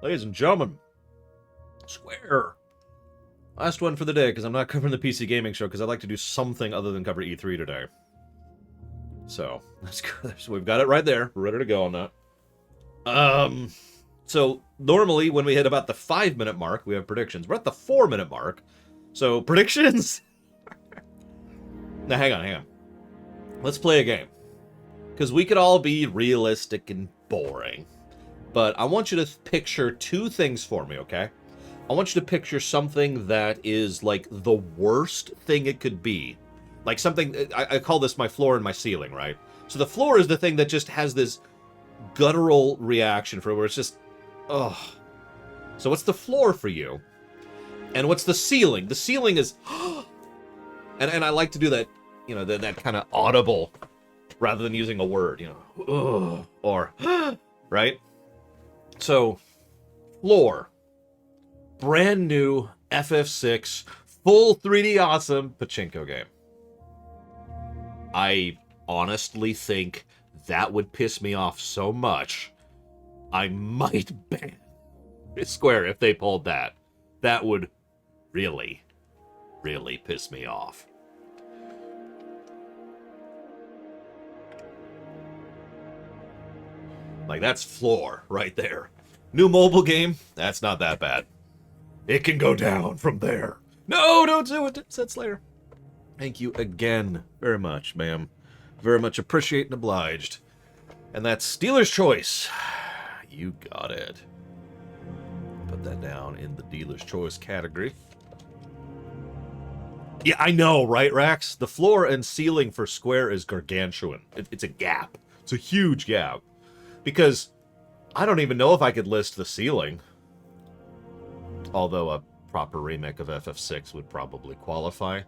Ladies and gentlemen, Square. Last one for the day, because I'm not covering the PC Gaming Show, because I'd like to do something other than cover E3 today. So, that's good. So we've got it right there. We're ready to go on that. So, normally, when we hit about the 5-minute mark, we have predictions. We're at the 4-minute mark. So, predictions? Now, hang on. Let's play a game. Because we could all be realistic and boring. But I want you to picture 2 things for me, okay? I want you to picture something that is like the worst thing it could be. Like something, I call this my floor and my ceiling, right? So the floor is the thing that just has this guttural reaction for where it's just, ugh. So what's the floor for you? And what's the ceiling? The ceiling is, and I like to do that, you know, that kind of audible, rather than using a word, you know, ugh, or, right? So, floor. Brand new FF6, full 3D awesome pachinko game. I honestly think that would piss me off so much, I might ban Square if they pulled that. That would really, really piss me off. Like, that's floor right there. New mobile game, that's not that bad. It can go down from there. No, don't do it, said Slayer. Thank you again very much, ma'am. Very much appreciate and obliged. And that's Dealer's Choice. You got it. Put that down in the Dealer's Choice category. Yeah, I know, right, Rax? The floor and ceiling for Square is gargantuan. It's a gap. It's a huge gap. Because I don't even know if I could list the ceiling. Although a proper remake of FF6 would probably qualify.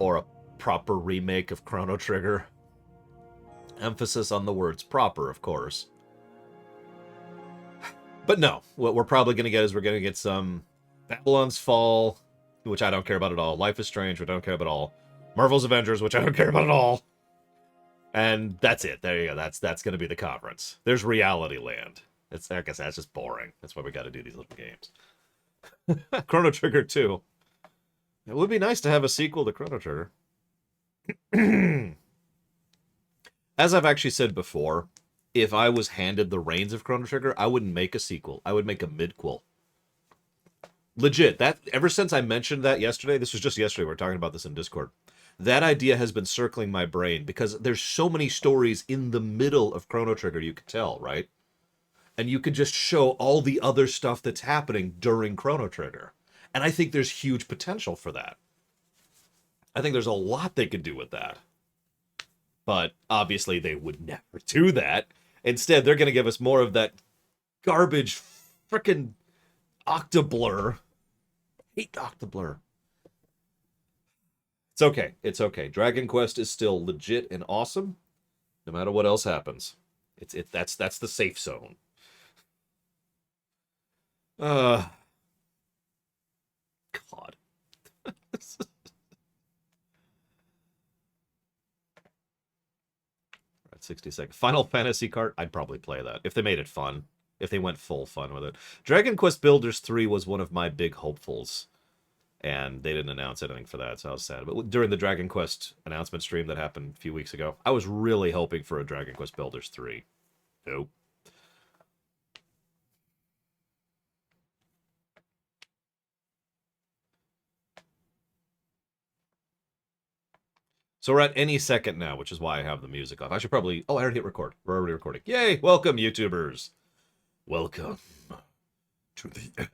Or a proper remake of Chrono Trigger. Emphasis on the words proper, of course. But no, what we're probably going to get is we're going to get some Babylon's Fall, which I don't care about at all. Life is Strange, which I don't care about at all. Marvel's Avengers, which I don't care about at all. And that's it. There you go. That's going to be the conference. There's Reality Land. I guess that's just boring. That's why we got to do these little games. Chrono Trigger 2. It would be nice to have a sequel to Chrono Trigger. As I've actually said before, if I was handed the reins of Chrono Trigger, I wouldn't make a sequel. I would make a midquel. Legit. That ever since I mentioned that yesterday, this was just yesterday, we were talking about this in Discord. That idea has been circling my brain because there's so many stories in the middle of Chrono Trigger you could tell, right? And you could just show all the other stuff that's happening during Chrono Trigger. And I think there's huge potential for that. I think there's a lot they could do with that. But obviously they would never do that. Instead, they're going to give us more of that garbage frickin' Octoblur. Hate Octoblur. It's okay. It's okay. Dragon Quest is still legit and awesome, no matter what else happens. That's the safe zone. God. At 60 seconds. Final Fantasy card. I'd probably play that if they made it fun. If they went full fun with it. Dragon Quest Builders 3 was one of my big hopefuls. And they didn't announce anything for that, so I was sad. But during the Dragon Quest announcement stream that happened a few weeks ago, I was really hoping for a Dragon Quest Builders 3. Nope. So we're at any second now, which is why I have the music off. I should probably... Oh, I already hit record. We're already recording. Yay! Welcome, YouTubers. Welcome to the end.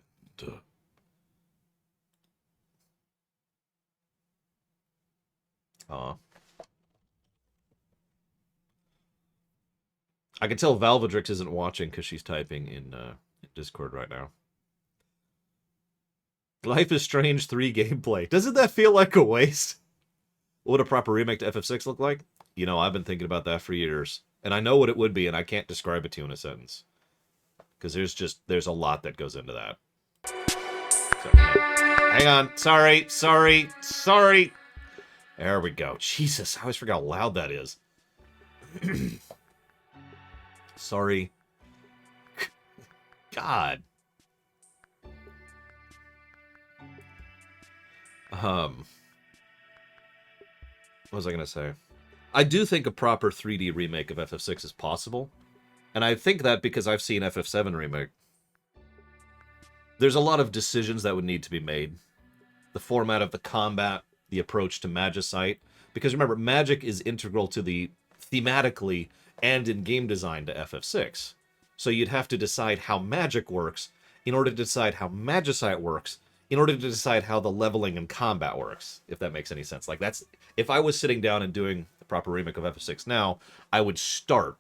I can tell Valvedrix isn't watching because she's typing in Discord right now. Life is Strange 3 gameplay. Doesn't that feel like a waste? What would a proper remake to FF6 look like? You know, I've been thinking about that for years. And I know what it would be, and I can't describe it to you in a sentence. Because there's a lot that goes into that. So, hang on. Sorry. There we go. Jesus, I always forget how loud that is. Sorry. God. What was I going to say? I do think a proper 3D remake of FF6 is possible. And I think that because I've seen FF7 remake. There's a lot of decisions that would need to be made. The format of the combat, the approach to magicite. Because remember, magic is integral to the thematically and in game design to FF6. So you'd have to decide how magic works in order to decide how magicite works in order to decide how the leveling and combat works, if that makes any sense. Like, that's... If I was sitting down and doing the proper remake of FF6 now, I would start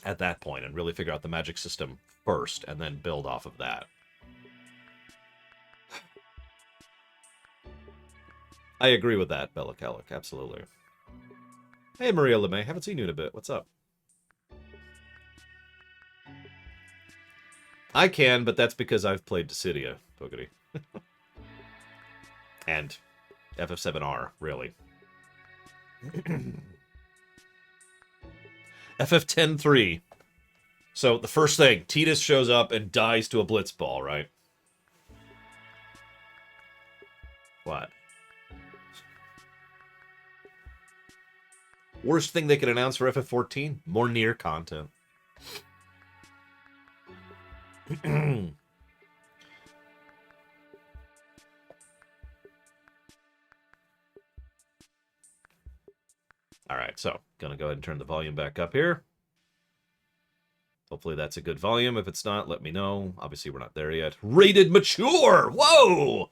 at that point and really figure out the magic system first and then build off of that. I agree with that, Bella Calic, absolutely. Hey, Maria LeMay, haven't seen you in a bit. What's up? I can, but that's because I've played Dissidia, Boogity. And FF7R, really. FF10-3. So, the first thing, Tidus shows up and dies to a blitzball, right? What? Worst thing they could announce for FF14? More Nier content. Alright, so, gonna go ahead and turn the volume back up here. Hopefully that's a good volume. If it's not, let me know. Obviously, we're not there yet. Rated mature! Whoa!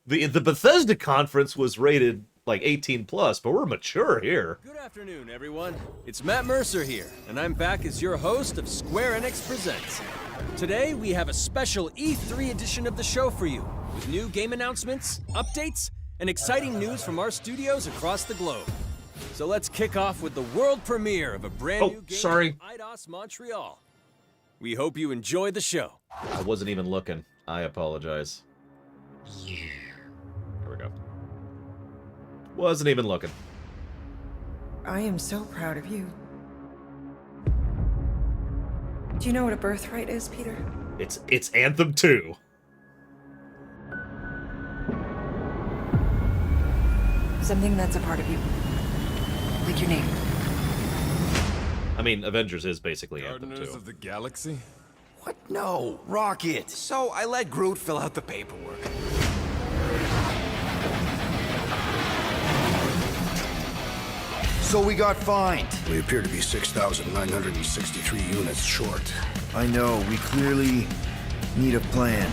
The Bethesda conference was rated like 18 plus, but we're mature here. Good afternoon, everyone. It's Matt Mercer here, and I'm back as your host of Square-Enix Presents. Today, we have a special E3 edition of the show for you, with new game announcements, updates, and exciting news from our studios across the globe. So let's kick off with the world premiere of a brand new game from Eidos Montreal. We hope you enjoy the show. I wasn't even looking. I apologize. Here we go. Wasn't even looking. I am so proud of you. Do you know what a birthright is, Peter? It's Anthem 2. Something that's a part of you. Like your name. I mean, Avengers is basically Anthem 2. Gardeners of the Galaxy? What? No, Rocket. So I let Groot fill out the paperwork. So we got fined. We appear to be 6,963 units short. I know, we clearly need a plan.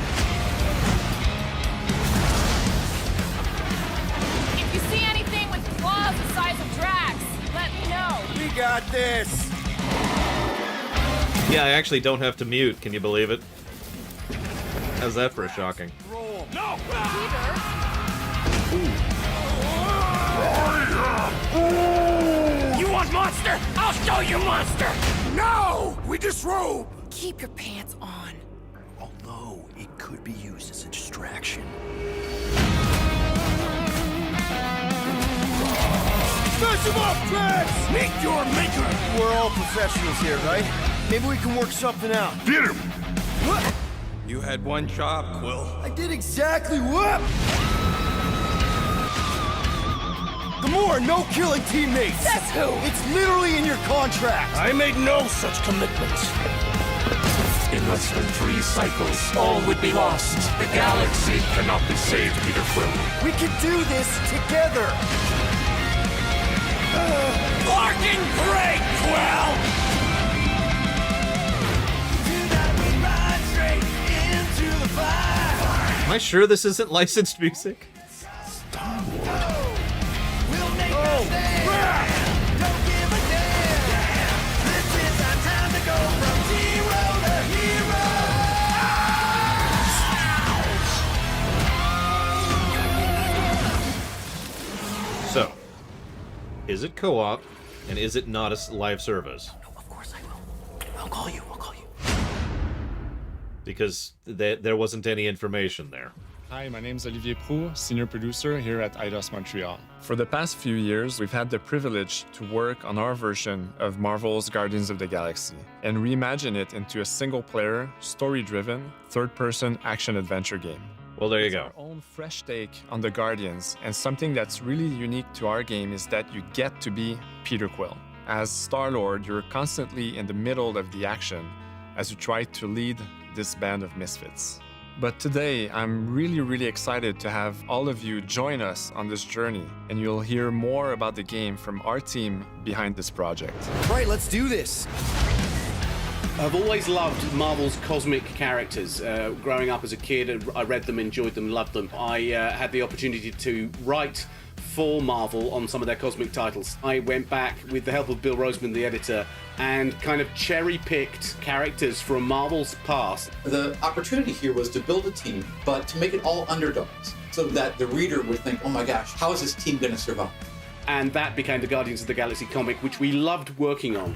If you see anything with claws the size of Drax, let me know. We got this! Yeah, I actually don't have to mute. Can you believe it? How's that for a shocking? No! You want monster? I'll show you monster! No! We disrobe! Keep your pants on. Although, it could be used as a distraction. Smash him up, Drax! Meet your maker! We're all professionals here, right? Maybe we can work something out. Get him! What? You had one job, Quill. I did exactly what? Gamora, no killing teammates! Says who? It's literally in your contract! I made no such commitments. In less than 3 cycles, all would be lost. The galaxy cannot be saved, Peter Quill. We can do this together! Fucking great, Quill! Am I sure this isn't licensed music? So, is it co-op, and is it not a live service? No, of course I will. I'll call you. Because there wasn't any information there. Hi, my name is Olivier Proulx, senior producer here at Eidos Montreal. For the past few years, we've had the privilege to work on our version of Marvel's Guardians of the Galaxy and reimagine it into a single-player, story-driven, third-person action-adventure game. Well, there you It's go. our own fresh take on the Guardians, and something that's really unique to our game is that you get to be Peter Quill. As Star-Lord, you're constantly in the middle of the action as you try to lead this band of misfits. But today, I'm really excited to have all of you join us on this journey, and you'll hear more about the game from our team behind this project. Right, let's do this. I've always loved Marvel's cosmic characters. Growing up as a kid, I read them, enjoyed them, loved them. I had the opportunity to write for Marvel on some of their cosmic titles. I went back with the help of Bill Roseman, the editor, and kind of cherry-picked characters from Marvel's past. The opportunity here was to build a team, but to make it all underdogs, so that the reader would think, oh my gosh, how is this team going to survive? And that became the Guardians of the Galaxy comic, which we loved working on.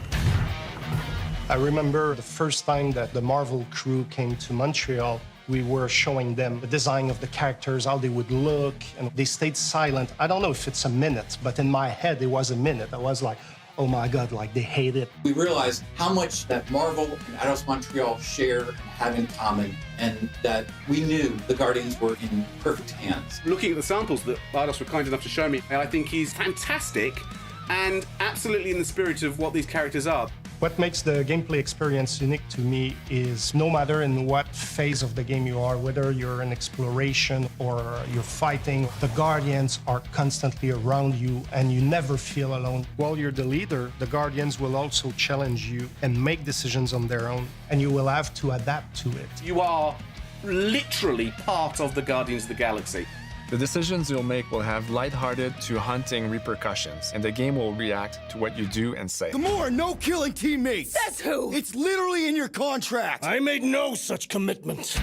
I remember the first time that the Marvel crew came to Montreal, we were showing them the design of the characters, how they would look, and they stayed silent. I don't know if it's a minute, but in my head, it was a minute. I was like, oh my God, like they hate it. We realized how much that Marvel and Eidos Montreal share and have in common, and that we knew the Guardians were in perfect hands. Looking at the samples that Eidos were kind enough to show me, I think he's fantastic and absolutely in the spirit of what these characters are. What makes the gameplay experience unique to me is no matter in what phase of the game you are, whether you're in exploration or you're fighting, the Guardians are constantly around you and you never feel alone. While you're the leader, the Guardians will also challenge you and make decisions on their own, and you will have to adapt to it. You are literally part of the Guardians of the Galaxy. The decisions you'll make will have lighthearted to haunting repercussions, and the game will react to what you do and say. Gamora, no killing teammates! Says who? It's literally in your contract! I made no such commitment.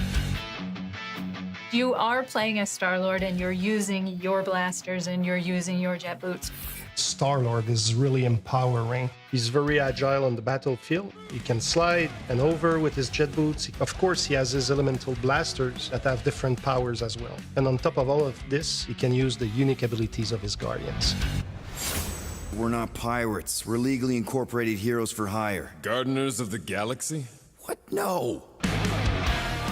You are playing as Star-Lord and you're using your blasters and you're using your jet boots. Star-Lord is really empowering. He's very agile on the battlefield. He can slide and over with his jet boots. Of course, he has his elemental blasters that have different powers as well. And on top of all of this, he can use the unique abilities of his Guardians. We're not pirates. We're legally incorporated heroes for hire. Gardeners of the Galaxy? What? No.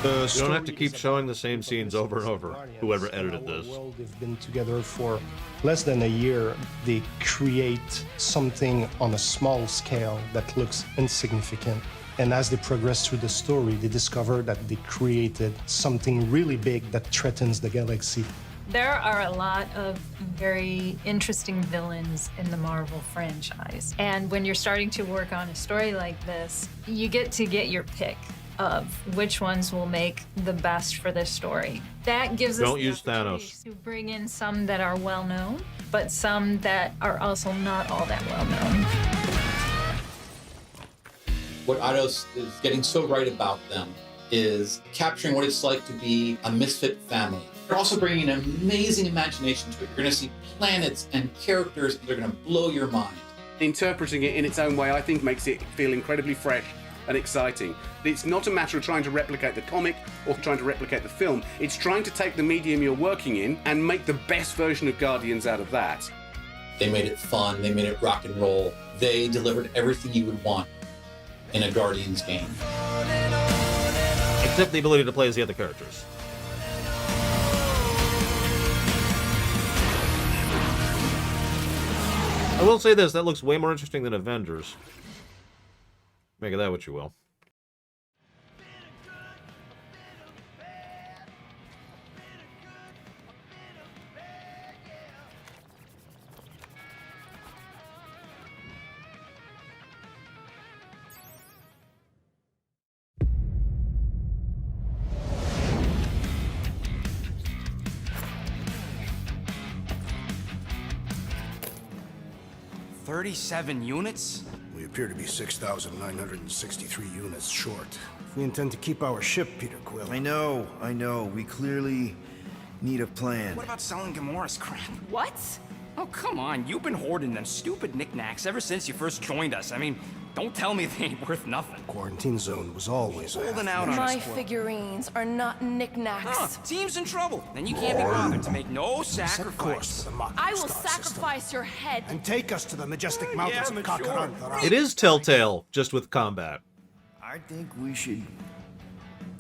You don't have to keep showing the same scenes over and over, whoever edited this. They've been together for less than a year. They create something on a small scale that looks insignificant. And as they progress through the story, they discover that they created something really big that threatens the galaxy. There are a lot of very interesting villains in the Marvel franchise. And when you're starting to work on a story like this, you get to get your pick of which ones will make the best for this story. That gives us the opportunity to bring in some that are well known, but some that are also not all that well known. What Eidos is getting so right about them is capturing what it's like to be a misfit family. They're also bringing an amazing imagination to it. You're going to see planets and characters that are going to blow your mind. Interpreting it in its own way, I think, makes it feel incredibly fresh and exciting. It's not a matter of trying to replicate the comic or trying to replicate the film. It's trying to take the medium you're working in and make the best version of Guardians out of that. They made it fun. They made it rock and roll. They delivered everything you would want in a Guardians game. Except the ability to play as the other characters. I will say this, that looks way more interesting than Avengers. Make of that what you will. "37 units? We appear to be 6,963 units short. If we intend to keep our ship, Peter Quill. I know. We clearly need a plan. What about selling Gamora's crap? What? Oh, come on. You've been hoarding them stupid knickknacks ever since you first joined us. I mean, Don't tell me they ain't worth nothing. Quarantine zone was always Holding out on My us. figurines are not knickknacks. Team's in trouble. Then you can't be bothered to make no Set course sacrifice. for the Mako I will star system. sacrifice your head. And take us to the majestic mountains of Kakarantara. It is Telltale, just with combat. I think we should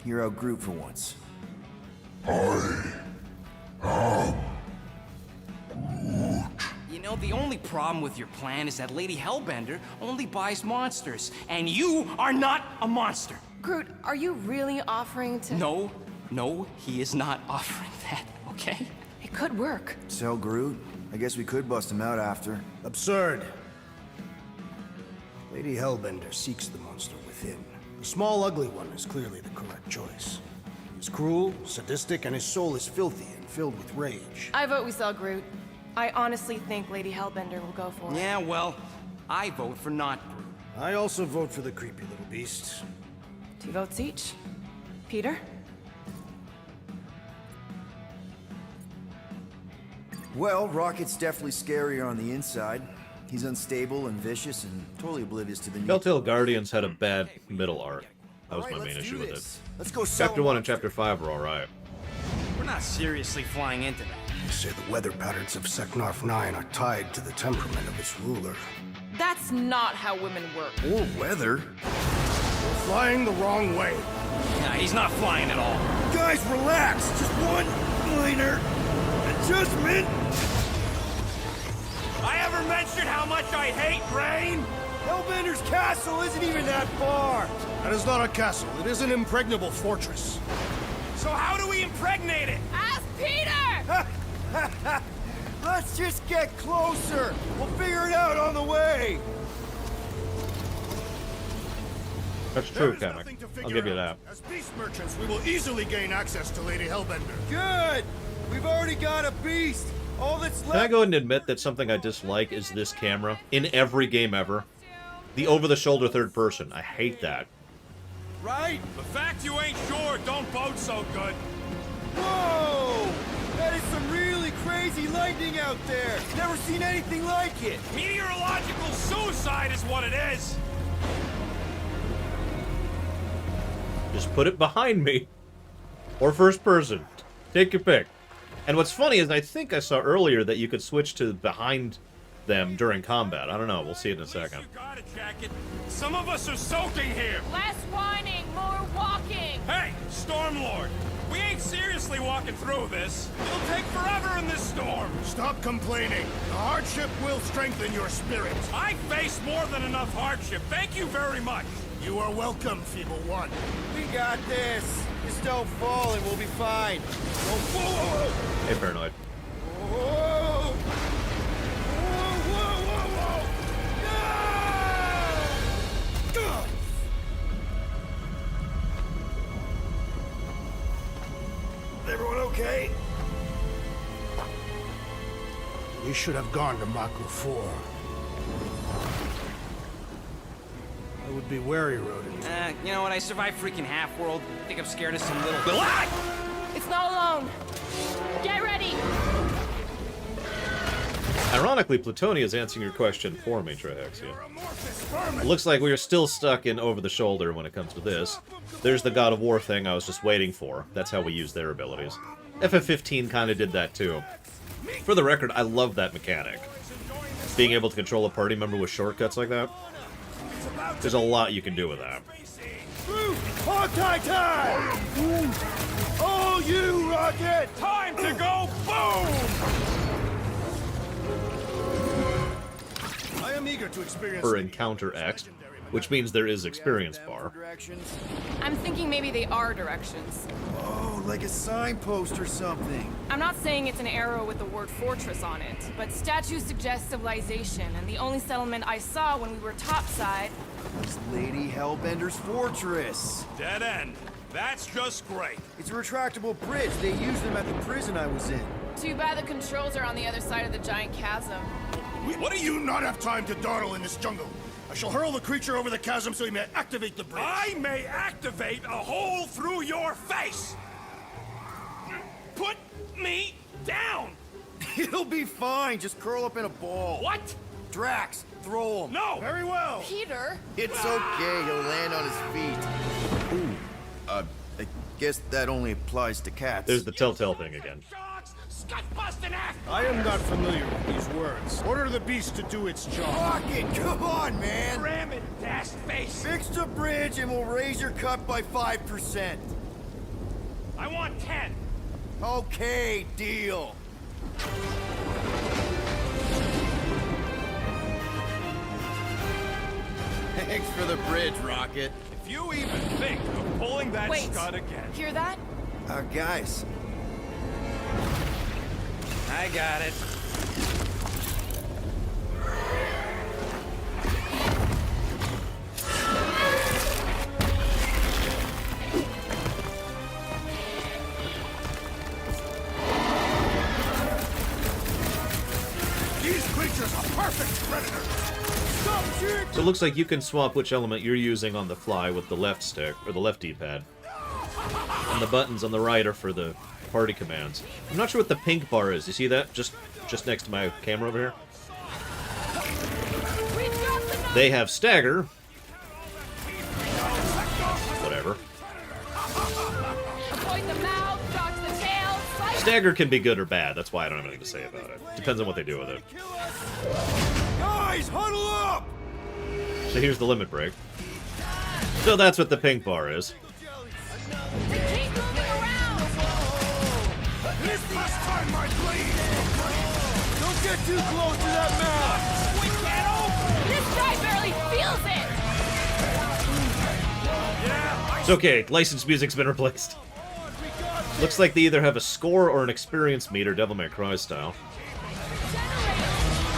hear out Groot for once. You know, the only problem with your plan is that Lady Hellbender only buys monsters, and you are not a monster. Groot, are you really offering to... No, he is not offering that, okay? It could work. Sell Groot? I guess we could bust him out after. Absurd. Lady Hellbender seeks the monster within. The small, ugly one is clearly the correct choice. He's cruel, sadistic, and his soul is filthy and filled with rage. I vote we sell Groot. I honestly think Lady Hellbender will go for it. Yeah, well, I vote for not Groot. I also vote for the creepy little beast. 2 votes each. Peter? Well, Rocket's definitely scarier on the inside. He's unstable and vicious and totally oblivious to the new... Telltale Guardians had a bad middle arc. That was my main issue with it. Let's go Chapter 1 and Chapter 5 were alright. We're not seriously flying into that. They say the weather patterns of Seknarf 9 are tied to the temperament of its ruler. That's not how women work. Or weather. We're flying the wrong way. Nah, he's not flying at all. Guys, relax. Just one minor adjustment. I ever mentioned how much I hate rain? Hellbender's castle isn't even that far. That is not a castle. It is an impregnable fortress. So how do we impregnate it? Ask Peter! Let's just get closer. We'll figure it out on the way. That's true, Kamek. I'll give you that. As beast merchants, we will easily gain access to Lady Hellbender. Good. We've already got a beast. All that's left... Can I go ahead and admit that something I dislike is this camera? In every game ever. The over-the-shoulder third person. I hate that. Right? The fact you ain't sure don't bode so good. Whoa! That is some really crazy lightning out there. Never seen anything like it. Meteorological suicide is what it is. Just put it behind me. Or first person. Take your pick. And what's funny is I think I saw earlier that you could switch to behind them during combat. I don't know. We'll see it in a second. You got a jacket. Some of us are soaking here. Less whining, more walking. Hey, Stormlord. We ain't seriously walking through this. It'll take forever in this storm. Stop complaining. The hardship will strengthen your spirit. I face more than enough hardship. Thank you very much. You are welcome, Feeble One. We got this. Just don't fall and we'll be fine. Whoa, whoa, whoa, whoa. Hey, Paranoid. Whoa! Whoa, whoa, whoa, whoa! Everyone okay? We should have gone to Mako 4. I would be wary, Rodent. You know what? I survived freaking Half-World. I think I'm scared of some little... It's not alone. Get ready. Ironically, Plutonia is answering your question for me, Trihexia. It looks like we are still stuck in over-the-shoulder when it comes to this. There's the God of War thing I was just waiting for. That's how we use their abilities. FF15 kind of did that too. For the record, I love that mechanic. Being able to control a party member with shortcuts like that. There's a lot you can do with that. Hawkeye time! Oh, you, Rocket! Time to go boom! I am eager to experience... For Encounter X, which means there is experience bar. I'm thinking maybe they are directions. Oh, like a signpost or something. I'm not saying it's an arrow with the word fortress on it, but statues suggest civilization, and the only settlement I saw when we were topside... It's Lady Hellbender's fortress. Dead end. That's just great. It's a retractable bridge. They used them at the prison I was in. Too bad the controls are on the other side of the giant chasm. What do you not have time to dawdle in this jungle? I shall hurl the creature over the chasm so he may activate the bridge. I may activate a hole through your face. Put me down. It'll be fine. Just curl up in a ball. What? Drax, throw him. No! Very well. Peter? It's okay, he'll land on his feet. Ooh, I guess that only applies to cats. There's the telltale thing again. I am not familiar with these words. Order the beast to do its job. Rocket, come on, man! Ram it, dash face. Fix the bridge and we'll raise your cut by 5%. I want 10. Okay, deal. Thanks for the bridge, Rocket. If you even think of pulling that Wait. scud again. Hear that? Guys. I got it. These creatures are perfect predators. So it looks like you can swap which element you're using on the fly with the left stick, or the left D-pad. And the buttons on the right are for the party commands. I'm not sure what the pink bar is. You see that? Just next to my camera over here? They have stagger. Whatever. Avoid the mouth, dodge the tail, fight. Stagger can be good or bad. That's why I don't have anything to say about it. Depends on what they do with it. Guys, huddle up! So here's the limit break. So that's what the pink bar is. Keep moving around. This must time my blade. Don't get too close to that mouth! We can't open. This guy barely feels it. It's okay. Licensed music's been replaced. Looks like they either have a score or an experience meter, Devil May Cry style.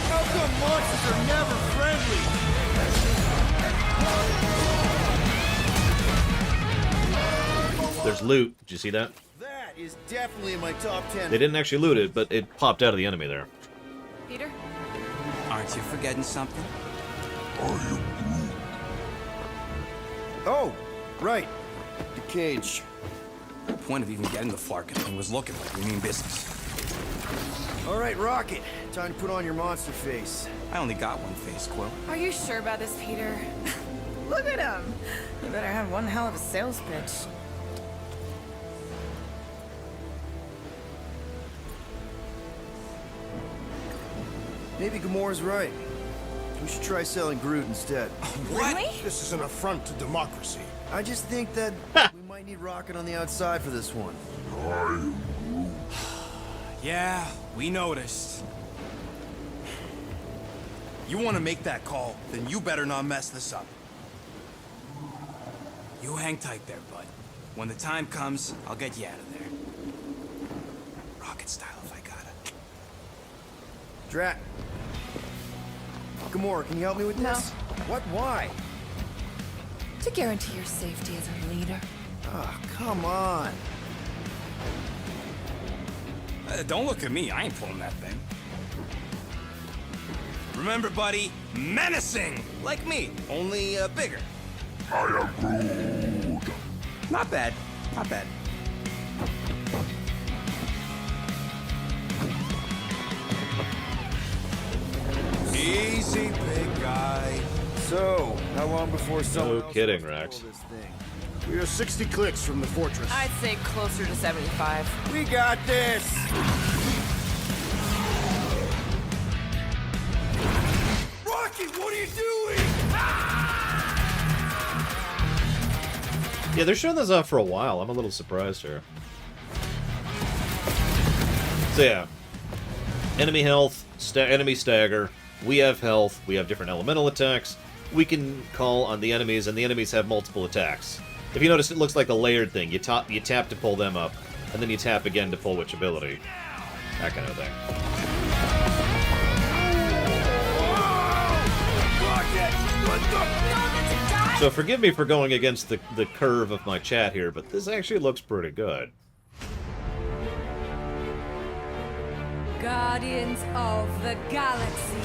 How come monsters are never friendly? There's loot. Did you see that? That is definitely in my top 10. They didn't actually loot it, but it popped out of the enemy there. Peter? Aren't you forgetting something? Oh, right. The cage. The point of even getting the Flarkin thing was looking like we mean business. All right, Rocket. Time to put on your monster face. I only got one face, Quill. Are you sure about this, Peter? Look at him. You better have one hell of a sales pitch. Maybe Gamora's right. We should try selling Groot instead. Really? This is an affront to democracy. I just think that we might need Rocket on the outside for this one. Yeah, we noticed. You want to make that call, then you better not mess this up. You hang tight there, bud. When the time comes, I'll get you out of there. Rocket style if I gotta. Drat. Gamora, can you help me with this? What? Why? To guarantee your safety as a leader. Ah, come on. Don't look at me, I ain't pulling that thing. Remember, buddy, menacing! Like me, only bigger. I am Groot. Not bad, not bad. Easy, big guy. So, how long before someone No kidding, Rex. this thing? We are 60 clicks from the fortress. I'd say closer to 75. We got this! Rocket, what are you doing? Yeah, they're showing this off for a while. I'm a little surprised here. So yeah, enemy health, enemy stagger. We have health. We have different elemental attacks. We can call on the enemies, and the enemies have multiple attacks. If you notice, it looks like a layered thing. You tap to pull them up, and then you tap again to pull which ability. That kind of thing. So forgive me for going against the curve of my chat here, but this actually looks pretty good. Guardians of the Galaxy.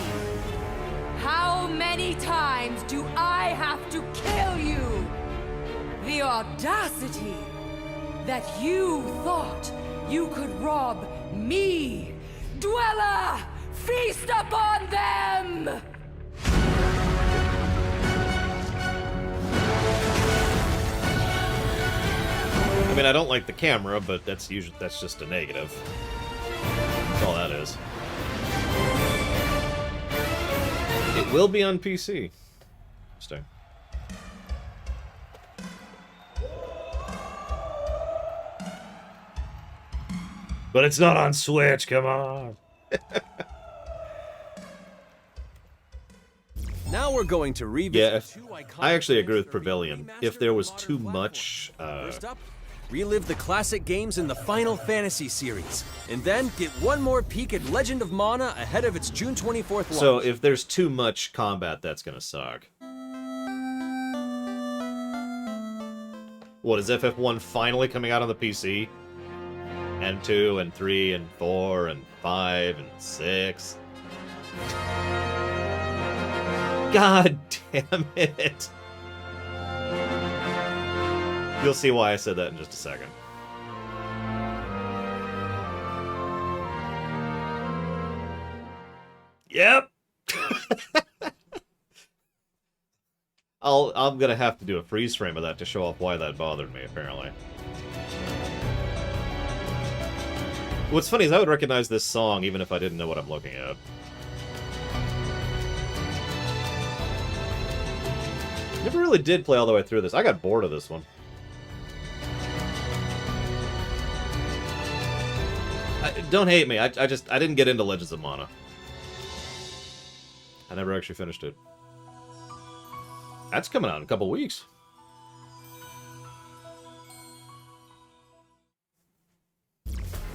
How many times do I have to kill you? The audacity that you thought you could rob me. Dweller, feast upon them! I mean, I don't like the camera, but that's just a negative. That's all that is. It will be on PC. Interesting. But it's not on Switch, come on. Now we're going to revisit I actually agree with Pavilion. If there was too much... First up, relive the classic games in the Final Fantasy series, and then get one more peek at Legend of Mana ahead of its June 24th launch. So if there's too much combat, that's gonna suck. What, is FF1 finally coming out on the PC? And 2, and 3, and 4, and 5, and 6? God damn it! You'll see why I said that in just a second. Yep! I'm gonna have to do a freeze frame of that to show off why that bothered me, apparently. What's funny is I would recognize this song even if I didn't know what I'm looking at. Never really did play all the way through this. I got bored of this one. Don't hate me. I didn't get into Legends of Mana. I never actually finished it. That's coming out in a couple weeks.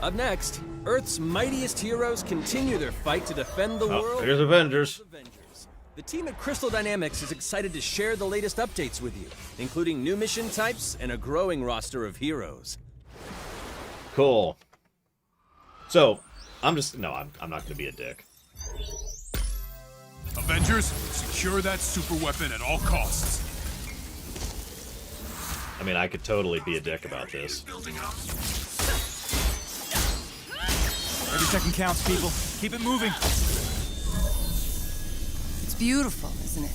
Up next, Earth's mightiest heroes continue their fight to defend the world. Here's Avengers. The team at Crystal Dynamics is excited to share the latest updates with you, including new mission types and a growing roster of heroes. Cool. So, I'm not gonna be a dick. Avengers, secure that super weapon at all costs. I mean, I could totally be a dick about this. Every second counts, people. Keep it moving. It's beautiful, isn't it?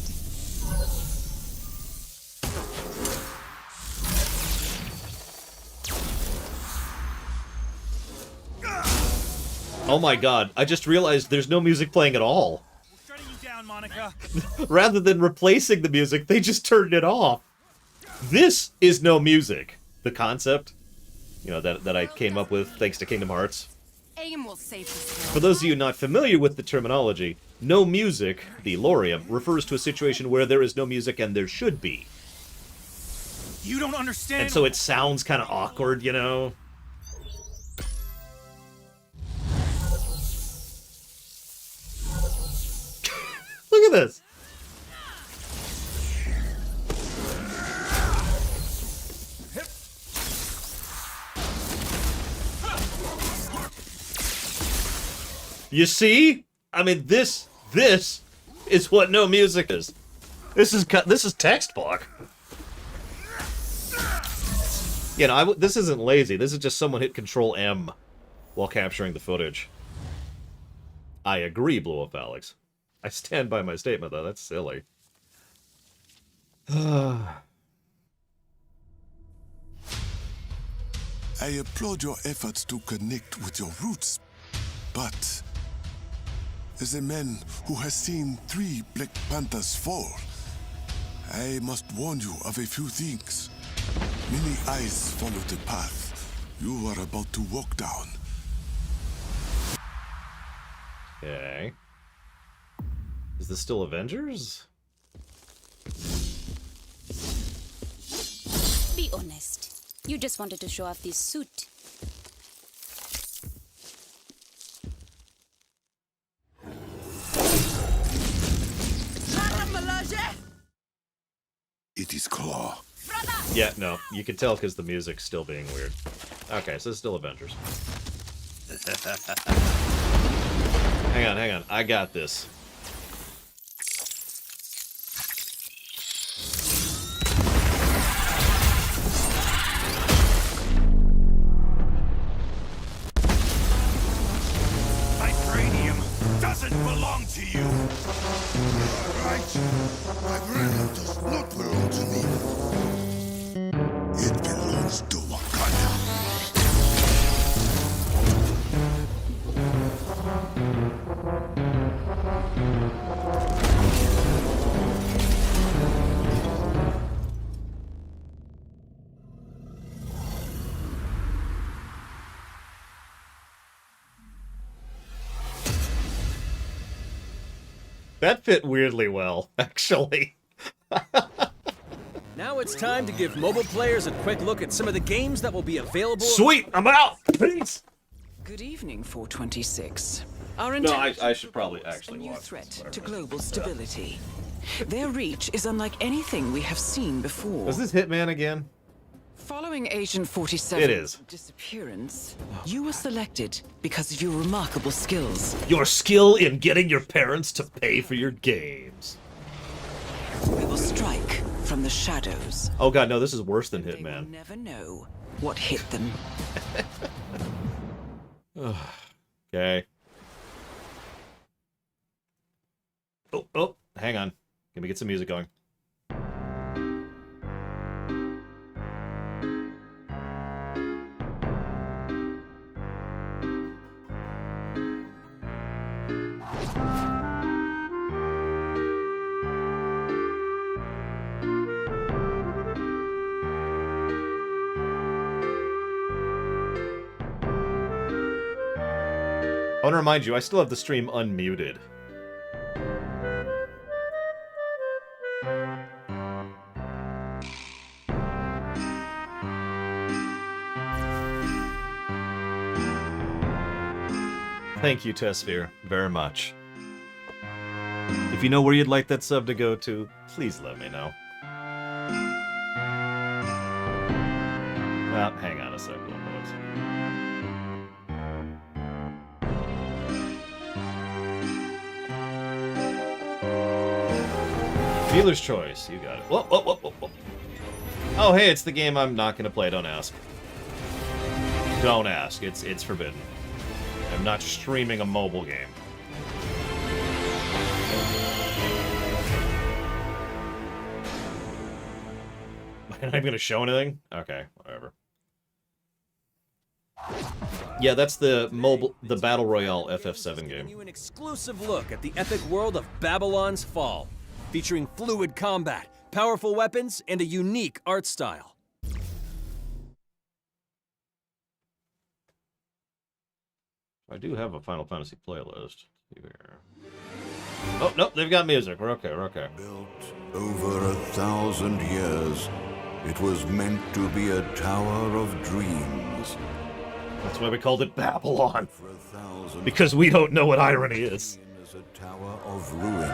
Oh my god, I just realized there's no music playing at all. We're shutting you down, Monica. Rather than replacing the music, they just turned it off. This is no music. The concept, you know, that I came up with thanks to Kingdom Hearts. Aim will save this. For those of you not familiar with the terminology, no music, the lorium, refers to a situation where there is no music and there should be. You don't understand. And so it sounds kind of awkward, you know? Look at this. You see? I mean, this is what no music is. This is textbook. You know, this isn't lazy. This is just someone hit Control M while capturing the footage. I agree, Blow Up Alex. I stand by my statement, though. That's silly. I applaud your efforts to connect with your roots, but as a man who has seen 3 Black Panthers fall, I must warn you of a few things. Many eyes follow the path you are about to walk down. Okay. Is this still Avengers? Be honest. You just wanted to show off this suit. It is Claw. Yeah, no. You can tell because the music's still being weird. Okay, so it's still Avengers. Hang on. I got this. Vibranium doesn't belong to you. Right. Vibranium does not belong to me. It belongs to Wakanda. That fit weirdly well, actually. Now it's time to give mobile players a quick look at some of the games that will be available. Sweet, I'm out. Peace. Good evening, 426. Our No, intelligence I should probably actually a new watch threat this, to global stability. Their reach is unlike anything we have seen before. Is this Hitman again? Following Agent 47's It is. disappearance, you were selected because of your remarkable skills. Your skill in getting your parents to pay for your games. We will strike from the shadows. Oh god, no, this is worse than Hitman. Never know what hit them. Okay. Oh, hang on. Let me get some music going. I want to remind you, I still have the stream unmuted. Thank you, Tessphere, very much. If you know where you'd like that sub to go to, please let me know. Well, hang on a second. Dealer's choice, you got it. Whoa, whoa, whoa, whoa, whoa. Oh, hey, it's the game I'm not gonna play. Don't ask. Don't ask. It's forbidden. I'm not streaming a mobile game. Am I gonna show anything? Okay, whatever. Yeah, that's the Battle Royale FF7 game. You an exclusive look at the epic world of Babylon's Fall, featuring fluid combat, powerful weapons, and a unique art style. I do have a Final Fantasy playlist. Oh, nope, they've got music. We're okay, we're okay. Built over 1,000 years, it was meant to be a tower of dreams. That's why we called it Babylon. Because we don't know what irony is. As a tower of ruin.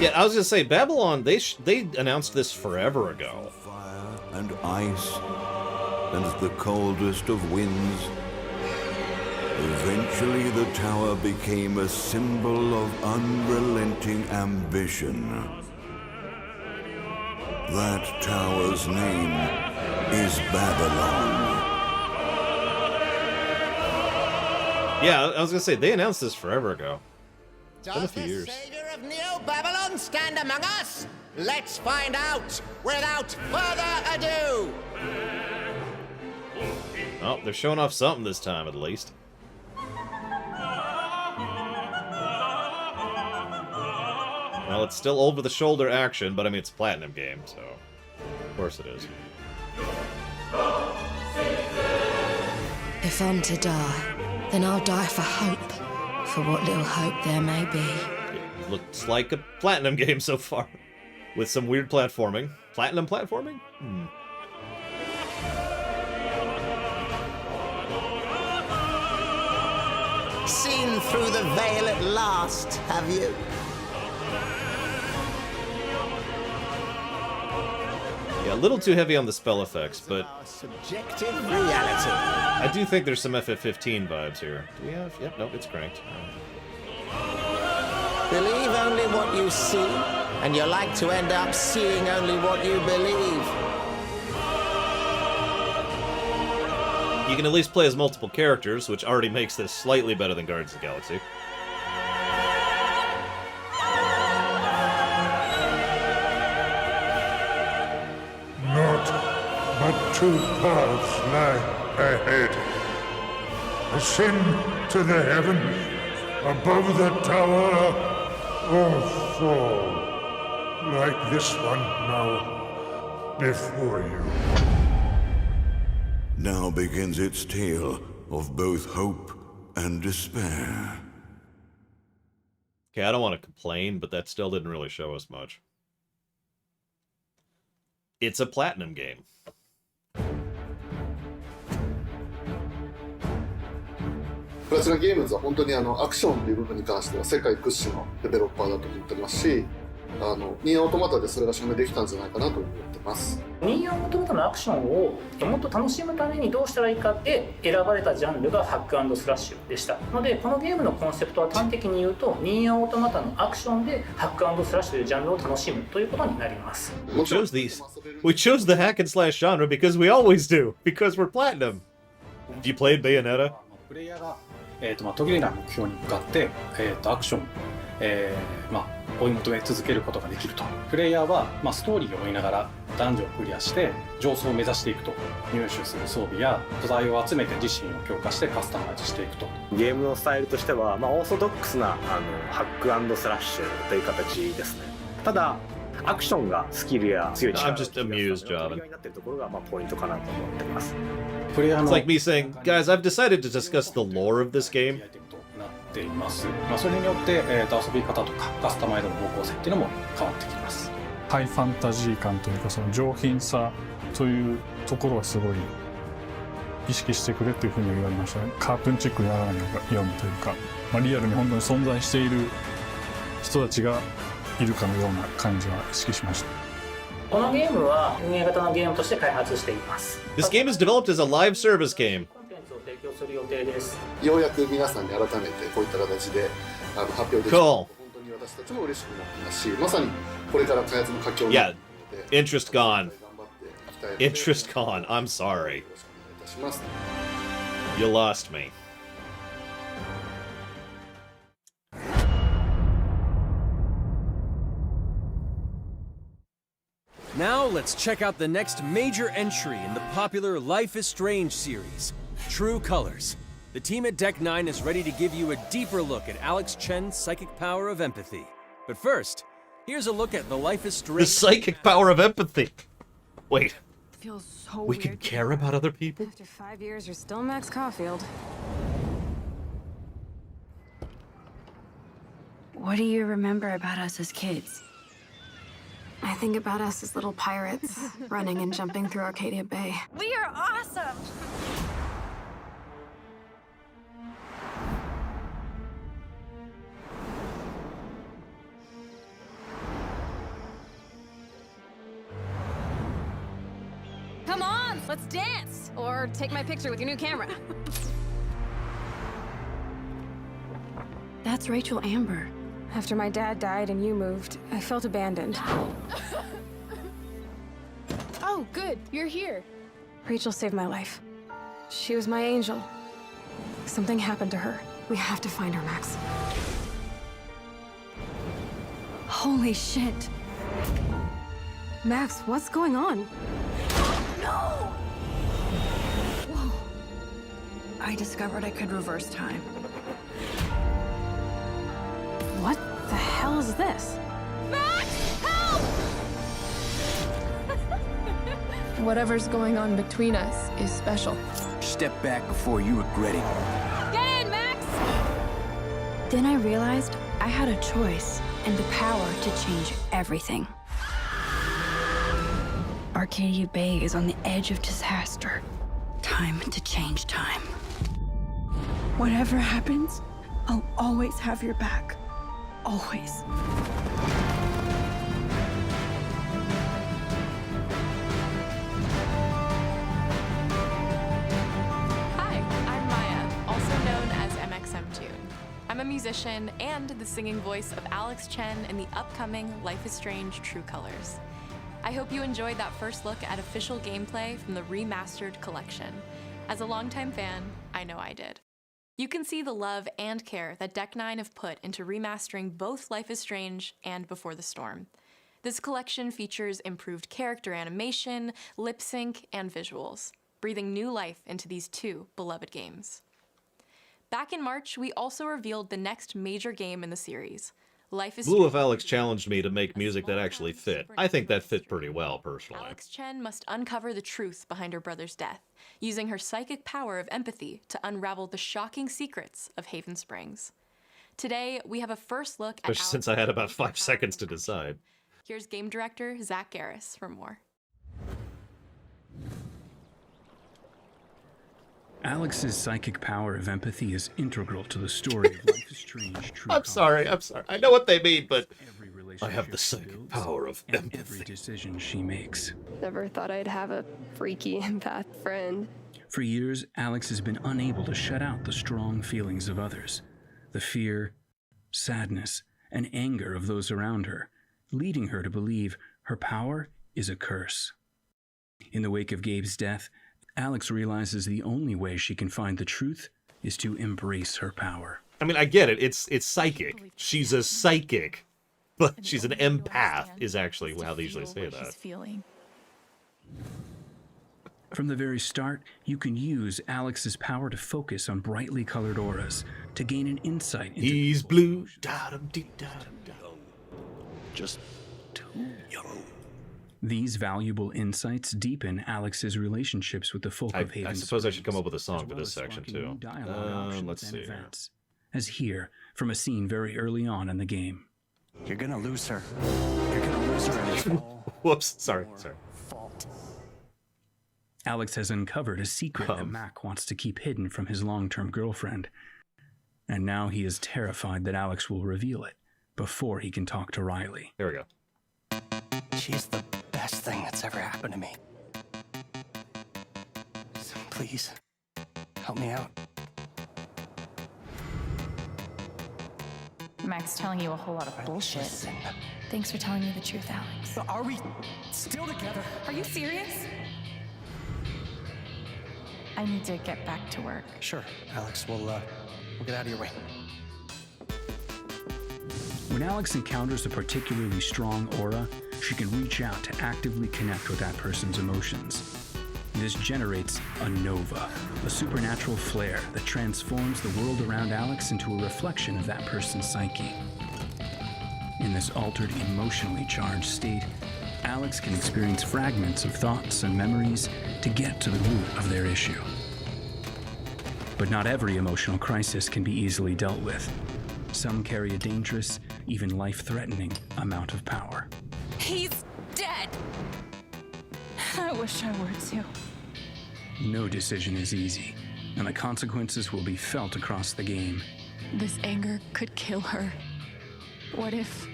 Yeah, I was gonna say, Babylon, they announced this forever ago. Fire and ice, and the coldest of winds. Eventually, the tower became a symbol of unrelenting ambition. That tower's name is Babylon. Yeah, I was gonna say, they announced this forever ago. It's been a Does few the years. savior of Neo Babylon stand among us? Let's find out without further ado. Oh, they're showing off something this time, at least. Well, it's still over-the-shoulder action, but I mean, it's a Platinum game, so of course it is. If I'm to die, then I'll die for hope. For what little hope there may be. It looks like a Platinum game so far, with some weird platforming. Platinum platforming? Hmm. Seen through the veil at last, have you? Yeah, a little too heavy on the spell effects, but Subjective reality. I do think there's some FF15 vibes here. Do we have? Yep, nope, it's cranked. Believe only what you see, and you're like to end up seeing only what you believe. You can at least play as multiple characters, which already makes this slightly better than Guardians of the Galaxy. Not but two paths lie ahead. Ascend to the heavens above the tower, or fall like this one now before you. Now begins its tale of both hope and despair. Okay, I don't want to complain, but that still didn't really show us much. It's a Platinum game. プラチナゲームズは本当にアクションという部分に関しては世界屈指のデベロッパーだと思ってますし、ニーアオートマタでそれが証明できたんじゃないかなと思ってます。ニーアオートマタのアクションをもっと楽しむためにどうしたらいいかって選ばれたジャンルがハック&スラッシュでしたので、このゲームのコンセプトは端的に言うとニーアオートマタのアクションでハック&スラッシュというジャンルを楽しむということになります。We chose the hack and slash genre because we always do, because we're Platinum. Do you play Bayonetta? プレイヤーが途切れない目標に向かって、アクション、追い求め続けることができると。プレイヤーは、ストーリーを追いながらダンジョンをクリアして上層を目指していくと。入手する装備や素材を集めて自身を強化してカスタマイズしていくと。ゲームのスタイルとしては、オーソドックスなハック&スラッシュという形ですね。ただアクションがスキルや強い力がになっているところがポイントかなと思っています。It's like me saying, guys, I've decided to discuss the lore of this game. ています。それによって、遊び方とかカスタマイズの方向性っていうのも変わってきます。ハイファンタジー感というか、その上品さというところはすごい意識してくれというふうに言われましたね。カートゥーンチックにならないようにというか、リアルに本当に存在している人たちがいるかのような感じは意識しました。このゲームは運営型のゲームとして開発しています。This game is developed as a live service game. する予定です。ようやく皆さんに改めてこういった形で発表できた本当に私たちも嬉しくなってますし、まさにこれから開発の佳境になるので、interest gone. Interest gone. I'm sorry. You lost me. Now let's check out the next major entry in the popular Life is Strange series. True Colors. The team at Deck 9 is ready to give you a deeper look at Alex Chen's psychic power of empathy. But first, here's a look at the Life is Strange... The psychic power of empathy! Wait. Feels so we can care about other people? After 5 years, you're still Max Caulfield. What do you remember about us as kids? I think about us as little pirates, running and jumping through Arcadia Bay. We are awesome! Come on, let's dance! Or take my picture with your new camera. That's Rachel Amber. After my dad died and you moved, I felt abandoned. Oh, good, you're here. Rachel saved my life. She was my angel. Something happened to her. We have to find her, Max. Holy shit. Max, what's going on? No! Whoa. I discovered I could reverse time. What the hell is this? Max, help! Whatever's going on between us is special. Step back before you regret it. Get in, Max! Then I realized I had a choice and the power to change everything. Arcadia Bay is on the edge of disaster. Time to change time. Whatever happens, I'll always have your back. Always. Hi, I'm Maya, also known as MXM2. I'm a musician and the singing voice of Alex Chen in the upcoming Life is Strange True Colors. I hope you enjoyed that first look at official gameplay from the remastered collection. As a longtime fan, I know I did. You can see the love and care that Deck 9 have put into remastering both Life is Strange and Before the Storm. This collection features improved character animation, lip sync, and visuals, breathing new life into these two beloved games. Back in March, we also revealed the next major game in the series, Life is Blue of Alex challenged me to make music that actually fit. I think that fit pretty well, personally. Alex Chen must uncover the truth behind her brother's death, using her psychic power of empathy to unravel the shocking secrets of Haven Springs. Today, we have a first look at Especially since I had about 5 seconds to decide. Here's game director Zach Garris for more. Alex's psychic power of empathy is integral to the story of Life is Strange. True I'm sorry. I know what they mean, but I have the psychic power of empathy. Every decision she makes. Never thought I'd have a freaky empath friend. For years, Alex has been unable to shut out the strong feelings of others, the fear, sadness, and anger of those around her, leading her to believe her power is a curse. In the wake of Gabe's death, Alex realizes the only way she can find the truth is to embrace her power. I mean, I get it. It's psychic. She's a psychic, but she's an empath is actually how they usually say that. From the very start, you can use Alex's power to focus on brightly colored auras to gain an insight into... He's blue. Just too young. These valuable insights deepen Alex's relationships with the folk of Haven. I suppose I should come up with a song for this section, too. Let's see. As here, from a scene very early on in the game. You're gonna lose her. You're gonna lose her and it's all Whoops, sorry. fault. Alex has uncovered a secret that Mac wants to keep hidden from his long-term girlfriend. And now he is terrified that Alex will reveal it before he can talk to Riley. Here we go. She's the best thing that's ever happened to me. So please, help me out. Mac's telling you a whole lot of bullshit. Thanks for telling me the truth, Alex. Are we still together? Are you serious? I need to get back to work. Sure, Alex. We'll get out of your way. When Alex encounters a particularly strong aura, she can reach out to actively connect with that person's emotions. This generates a nova, a supernatural flare that transforms the world around Alex into a reflection of that person's psyche. In this altered, emotionally charged state, Alex can experience fragments of thoughts and memories to get to the root of their issue. But not every emotional crisis can be easily dealt with. Some carry a dangerous, even life-threatening amount of power. He's dead! I wish I were too. No decision is easy, and the consequences will be felt across the game. This anger could kill her. What if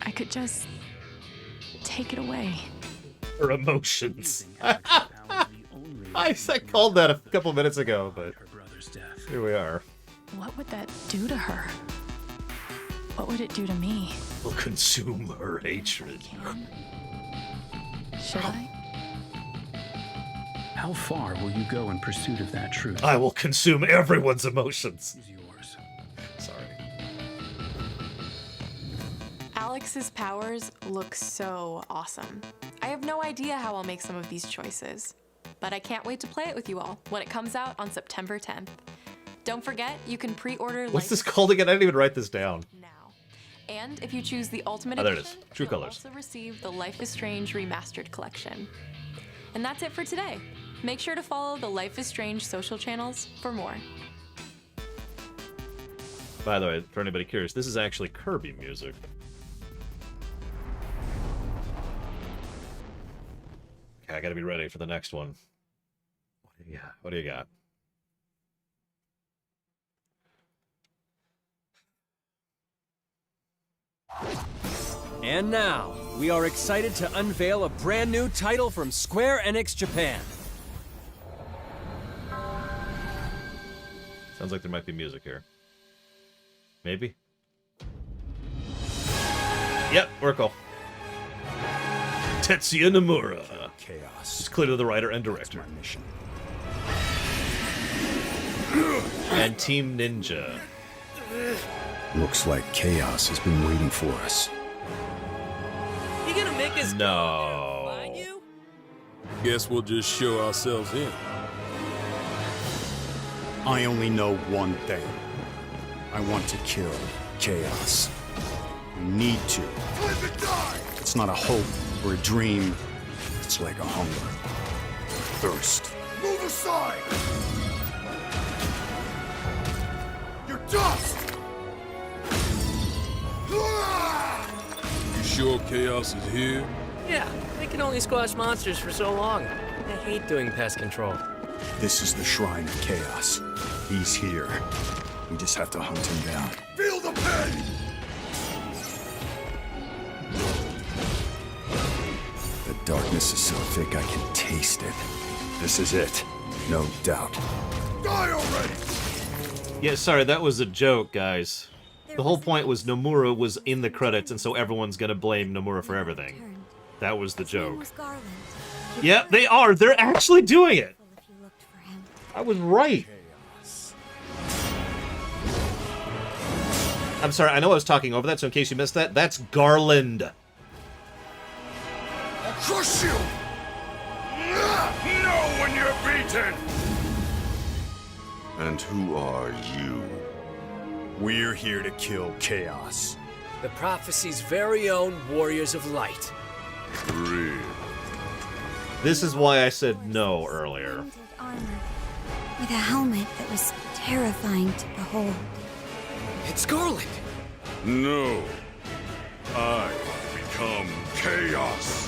I could just take it away? Her emotions. I called that a couple minutes ago, but here we are. What would that do to her? What would it do to me? Will consume her hatred. Should I? How far will you go in pursuit of that truth? I will consume everyone's emotions. Yours. Sorry. Alex's powers look so awesome. I have no idea how I'll make some of these choices, but I can't wait to play it with you all when it comes out on September 10th. Don't forget, you can pre-order... What's this called again? I didn't even write this down. And if you choose the Ultimate there it Edition, is. True you'll colors. also receive the Life is Strange Remastered Collection. And that's it for today. Make sure to follow the Life is Strange social channels for more. By the way, for anybody curious, this is actually Kirby music. Okay, I gotta be ready for the next one. What do you got? What do you got? And now, we are excited to unveil a brand new title from Square-Enix Japan. Sounds like there might be music here. Maybe? Yep, Oracle. Tetsuya Nomura. Chaos. It's clearly the writer and director. And Team Ninja. Looks like chaos has been waiting for us. You gonna make us No. find you? Guess we'll just show ourselves in. I only know one thing. I want to kill chaos. need to. It's not a hope or a dream. It's like a hunger. Thirst. Move aside! You're dust! You sure Chaos is here? Yeah, they can only squash monsters for so long. I hate doing pest control. This is the Shrine of Chaos. He's here. We just have to hunt him down. Feel the pain! The darkness is so thick I can taste it. This is it. No doubt. Die already! Yeah, sorry, that was a joke, guys. The whole point was Nomura was in the credits, and so everyone's gonna blame Nomura for everything. That was the joke. Yeah, they are! They're actually doing it! I was right! I'm sorry, I know I was talking over that, so in case you missed that, that's Garland. I'll crush you! Know when you're beaten! And who are you? We're here to kill Chaos. The prophecy's very own Warriors of Light. Real. This is why I said no earlier. Armor with a helmet that was terrifying to behold. It's Garland! No. I become Chaos.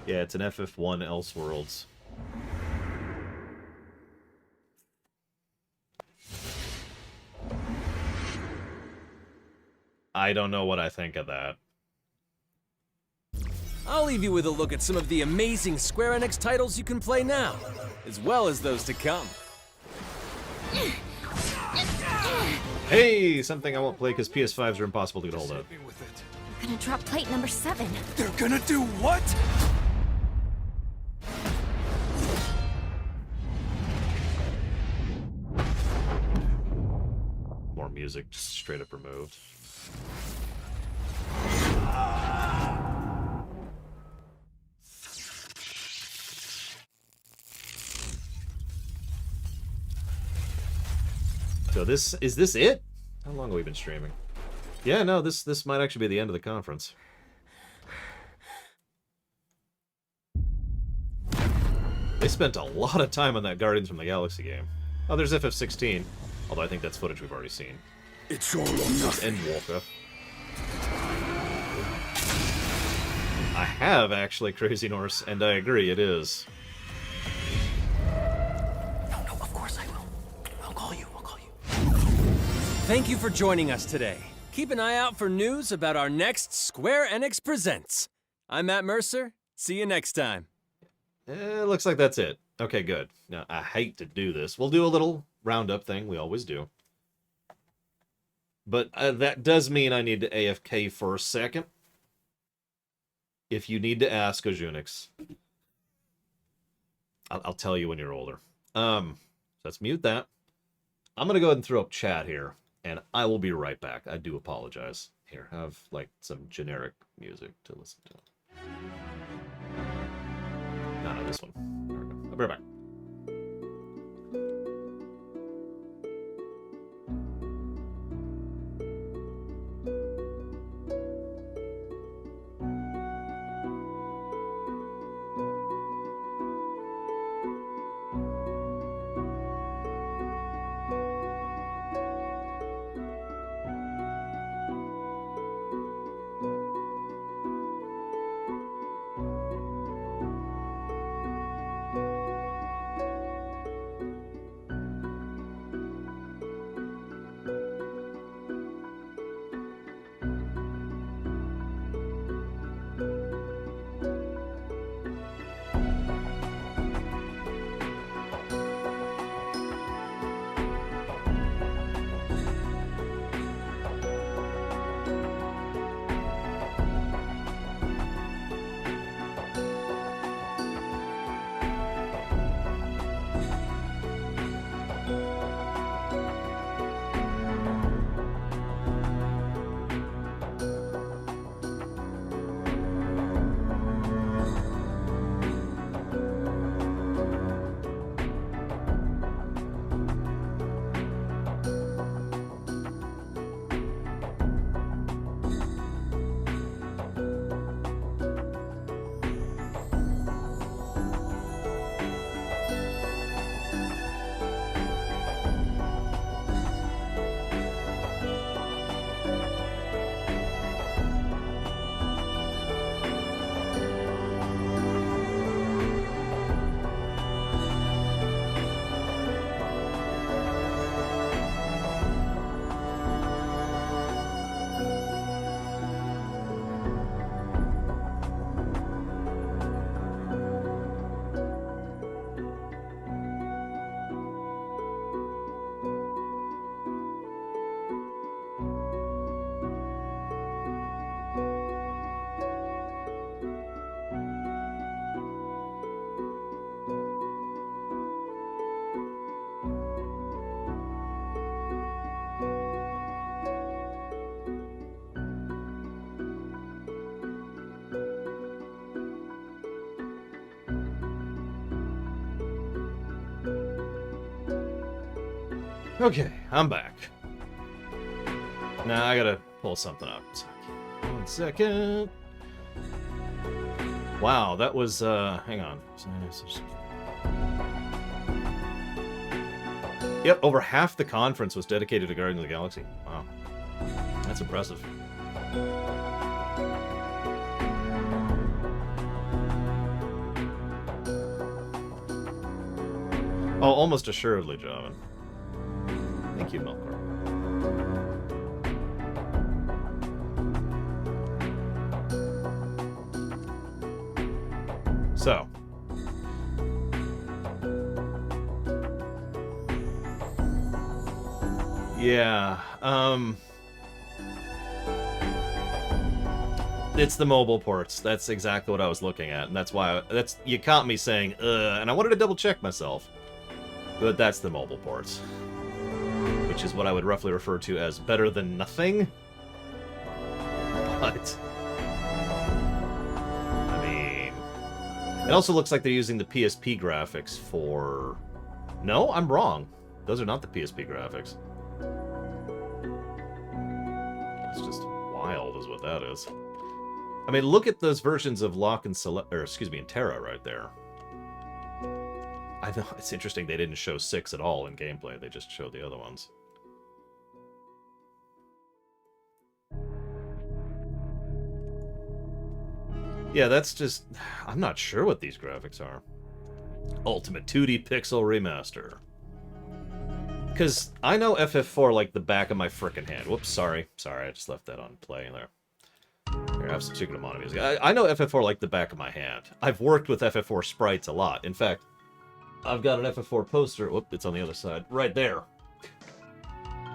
Yeah, it's an FF1 Elseworlds. I don't know what I think of that. I'll leave you with a look at some of the amazing Square Enix titles you can play now, as well as those to come. Hey, something I won't play because PS5s are impossible to get hold of. We're gonna drop plate number 7. They're gonna do what? More music, just straight up removed. So is this it? How long have we been streaming? Yeah, no, this might actually be the end of the conference. They spent a lot of time on that Guardians from the Galaxy game. Oh, there's FF16. Although I think that's footage we've already seen. It's all or nothing. Endwalker. I have actually, Crazy Norse, and I agree, it is. No, of course I will. I'll call you. Thank you for joining us today. Keep an eye out for news about our next Square Enix Presents. I'm Matt Mercer. See you next time. Looks like that's it. Okay, good. Now, I hate to do this. We'll do a little roundup thing. We always do. But that does mean I need to AFK for a second. If you need to ask Ojunix, I'll tell you when you're older. So let's mute that. I'm going to go ahead and throw up chat here, and I will be right back. I do apologize. Here, have, like, some generic music to listen to. No, this one. There we go. I'll be right back. Okay, I'm back. Now I gotta pull something up. 1 second. Wow, that was, hang on. Yep, over half the conference was dedicated to Guardians of the Galaxy. Wow. That's impressive. Oh, almost assuredly, Javin. Thank you, Melkor. So. Yeah, it's the mobile ports. That's exactly what I was looking at, and that's why you caught me saying and I wanted to double check myself. But that's the mobile ports, which is what I would roughly refer to as better than nothing. But I mean, it also looks like they're using the PSP graphics for. No, I'm wrong. Those are not the PSP graphics. It's just wild, is what that is. I mean, look at those versions of Locke and and Terra right there. I know, it's interesting they didn't show 6 at all in gameplay, they just showed the other ones. Yeah, that's just... I'm not sure what these graphics are. Ultimate 2D Pixel Remaster. Because I know FF4 like the back of my frickin' hand. Whoops, sorry. Sorry, I just left that on play there. Here, I have some Secret of Mana music. I know FF4 like the back of my hand. I've worked with FF4 sprites a lot. In fact, I've got an FF4 poster. Whoop, it's on the other side. Right there.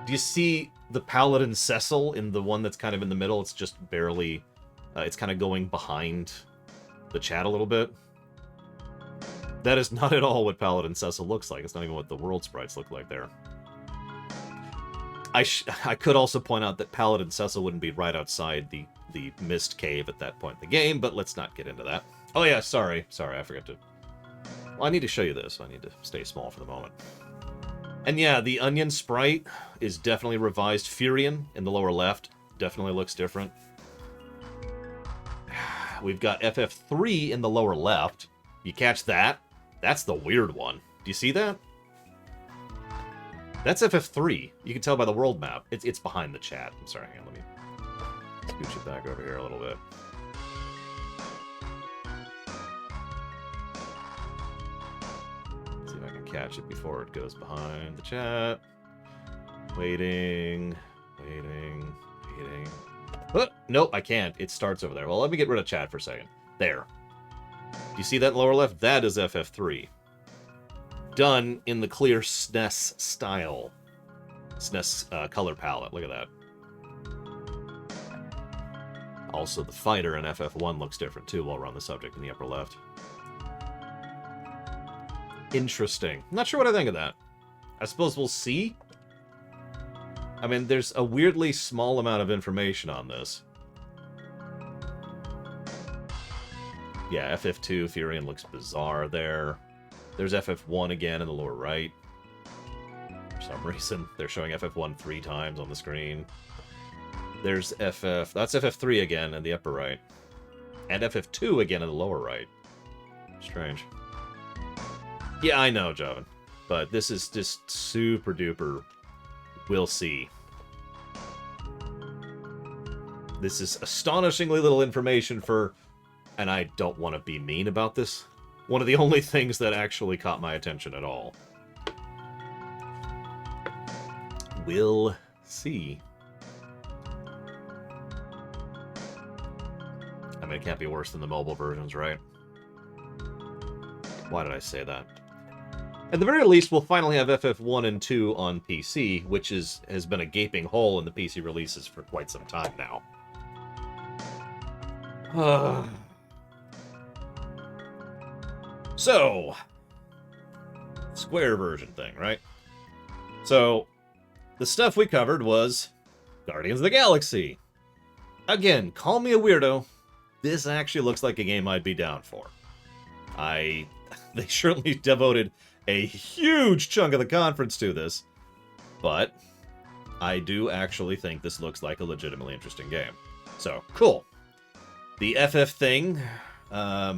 Do you see the Paladin Cecil in the one that's kind of in the middle? It's just barely... it's kind of going behind the chat a little bit. That is not at all what Paladin Cecil looks like. It's not even what the world sprites look like there. I could also point out that Paladin Cecil wouldn't be right outside the mist cave at that point in the game, but let's not get into that. Oh yeah, sorry, I forgot to... Well, I need to show you this. I need to stay small for the moment. And yeah, the onion sprite is definitely revised. Furion in the lower left definitely looks different. We've got FF3 in the lower left. You catch that? That's the weird one. Do you see that? That's FF3. You can tell by the world map. It's behind the chat. I'm sorry, hang on, let me scooch it back over here a little bit. See if I can catch it before it goes behind the chat. Waiting. Oh, nope, I can't. It starts over there. Well, let me get rid of chat for a second. There. Do you see that in the lower left? That is FF3. Done in the clear SNES style. SNES color palette. Look at that. Also, the fighter in FF1 looks different too while we're on the subject in the upper left. Interesting. I'm not sure what I think of that. I suppose we'll see. I mean, there's a weirdly small amount of information on this. Yeah, FF2, Furion looks bizarre there. There's FF1 again in the lower right. For some reason, they're showing FF1 3 times on the screen. There's that's FF3 again in the upper right. And FF2 again in the lower right. Strange. Yeah, I know, Javin. But this is just super duper. We'll see. This is astonishingly little information for... And I don't want to be mean about this. One of the only things that actually caught my attention at all. We'll see. I mean, it can't be worse than the mobile versions, right? Why did I say that? At the very least, we'll finally have FF1 and 2 on PC, which has been a gaping hole in the PC releases for quite some time now. So, Square version thing, right? So, the stuff we covered was Guardians of the Galaxy. Again, call me a weirdo. This actually looks like a game I'd be down for. They certainly devoted a huge chunk of the conference to this. But I do actually think this looks like a legitimately interesting game. So, cool. The FF thing, I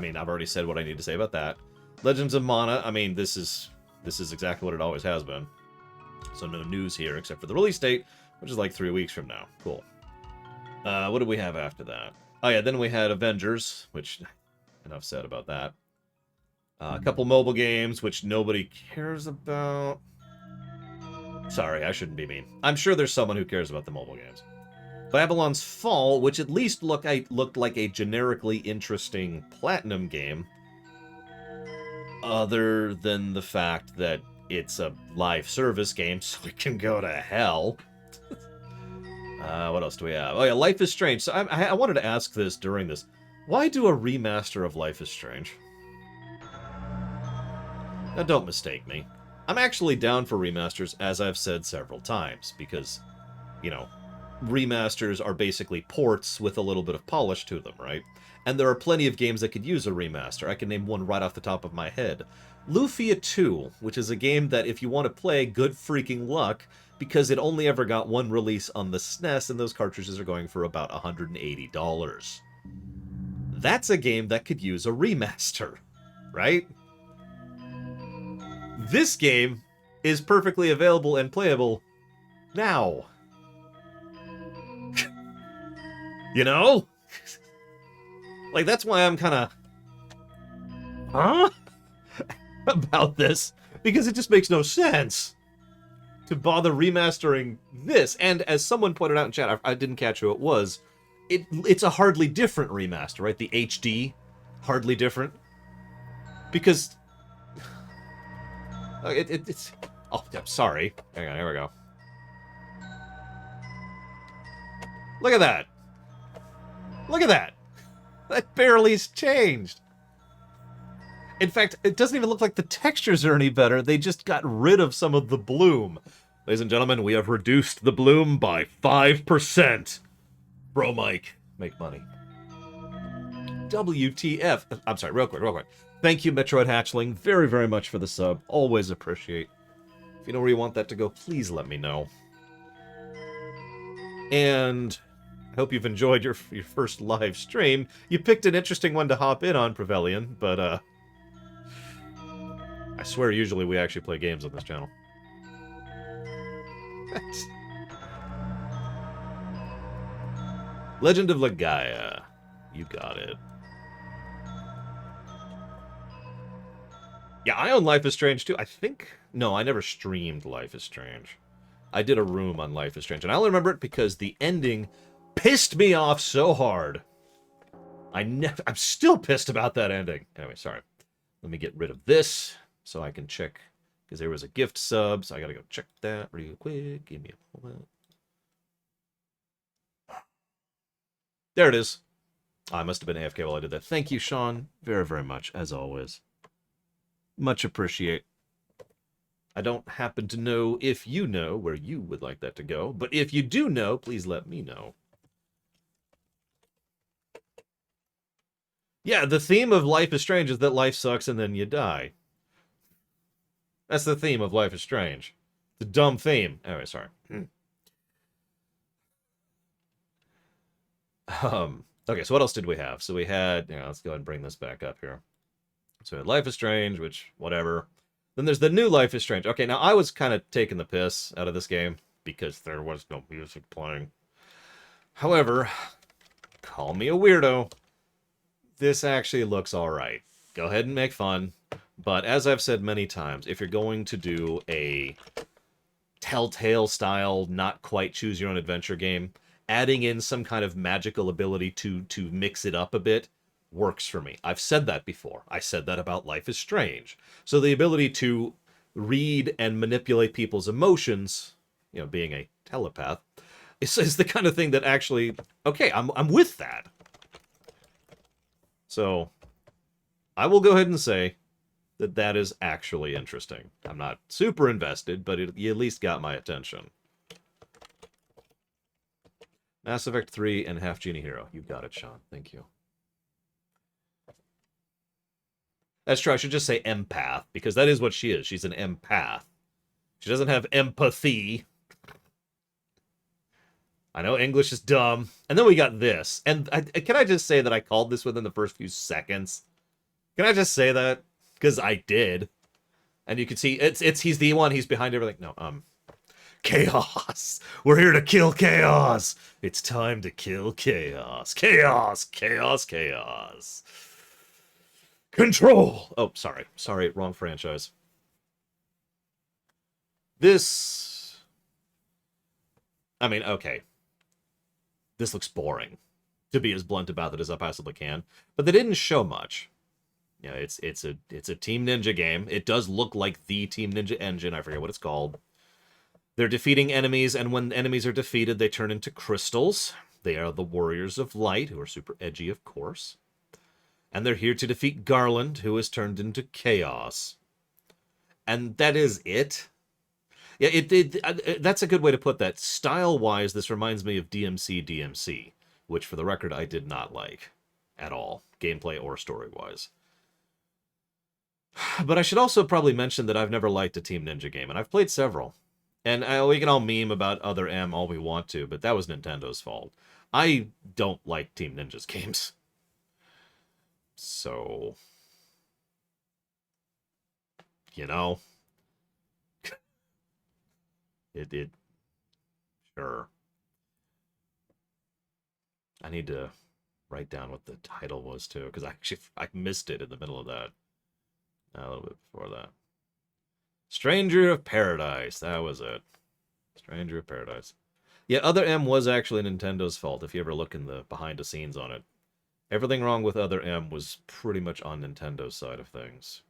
mean, I've already said what I need to say about that. Legends of Mana, I mean, this is exactly what it always has been. So no news here except for the release date, which is like 3 weeks from now. Cool. What did we have after that? Oh yeah, then we had Avengers, which enough said about that. A couple mobile games, which nobody cares about. Sorry, I shouldn't be mean. I'm sure there's someone who cares about the mobile games. Babylon's Fall, which at least looked like a generically interesting Platinum game, other than the fact that it's a live service game, so it can go to hell. What else do we have? Oh yeah, Life is Strange. So I wanted to ask this during this. Why do a remaster of Life is Strange? Now don't mistake me. I'm actually down for remasters, as I've said several times, because, you know, remasters are basically ports with a little bit of polish to them, right? And there are plenty of games that could use a remaster. I can name one right off the top of my head. Lufia 2, which is a game that if you want to play, good freaking luck, because it only ever got one release on the SNES, and those cartridges are going for about $180. That's a game that could use a remaster, right? This game is perfectly available and playable now. You know? Like, that's why I'm kind of... Huh? about this. Because it just makes no sense to bother remastering this. And as someone pointed out in chat, I didn't catch who it was, it's a hardly different remaster, right? The HD, hardly different. Because... it's... Oh, I'm sorry. Hang on, here we go. Look at that. Look at that. That barely's changed. In fact, it doesn't even look like the textures are any better. They just got rid of some of the bloom. Ladies and gentlemen, we have reduced the bloom by 5%. Bro Mike, make money. WTF. I'm sorry, real quick. Thank you, Metroid Hatchling, very, very much for the sub. Always appreciate. If you know where you want that to go, please let me know. And I hope you've enjoyed your first live stream. You picked an interesting one to hop in on, Prevelian, but I swear usually we actually play games on this channel. Legend of Legaia. You got it. Yeah, I own Life is Strange too. I think... No, I never streamed Life is Strange. I did a room on Life is Strange, and I only remember it because the ending pissed me off so hard. I'm still pissed about that ending. Anyway, sorry. Let me get rid of this so I can check, because there was a gift sub, so I gotta go check that real quick. Give me a moment. There it is. I must have been AFK while I did that. Thank you, Sean, very, very much, as always. Much appreciate. I don't happen to know if you know where you would like that to go, but if you do know, please let me know. Yeah, the theme of Life is Strange is that life sucks and then you die. That's the theme of Life is Strange. The dumb theme. Anyway, sorry. Okay, so what else did we have? So we had, let's go ahead and bring this back up here. So we had Life is Strange, which, whatever. Then there's the new Life is Strange. Okay, now I was kind of taking the piss out of this game because there was no music playing. However, call me a weirdo. This actually looks alright. Go ahead and make fun. But as I've said many times, if you're going to do a Telltale style, not quite choose your own adventure game, adding in some kind of magical ability to mix it up a bit works for me. I've said that before. I said that about Life is Strange. So the ability to read and manipulate people's emotions, being a telepath, is the kind of thing that actually, okay, I'm with that. So I will go ahead and say that is actually interesting. I'm not super invested, but you at least got my attention. Mass Effect 3 and Half Genie Hero. You got it, Sean. Thank you. That's true. I should just say empath, because that is what she is. She's an empath. She doesn't have empathy. I know English is dumb. And then we got this. And can I just say that I called this within the first few seconds? Can I just say that? Because I did. And you can see, he's the one, he's behind everything. No, chaos. We're here to kill chaos. It's time to kill chaos. Chaos, chaos, chaos. Control. Oh, sorry. Sorry, wrong franchise. This... I mean, okay. This looks boring, to be as blunt about it as I possibly can. But they didn't show much. Yeah, it's a Team Ninja game. It does look like the Team Ninja engine. I forget what it's called. They're defeating enemies, and when enemies are defeated, they turn into crystals. They are the Warriors of Light, who are super edgy, of course. And they're here to defeat Garland, who is turned into chaos. And that is it. Yeah, that's a good way to put that. Style-wise, this reminds me of DMC, which, for the record, I did not like at all, gameplay or story-wise. But I should also probably mention that I've never liked a Team Ninja game, and I've played several. And we can all meme about Other M all we want to, but that was Nintendo's fault. I don't like Team Ninja's games. So... you know... Sure. I need to write down what the title was, too, because I missed it in the middle of that. A little bit before that. Stranger of Paradise. That was it. Stranger of Paradise. Yeah, Other M was actually Nintendo's fault, if you ever look in the behind-the-scenes on it. Everything wrong with Other M was pretty much on Nintendo's side of things.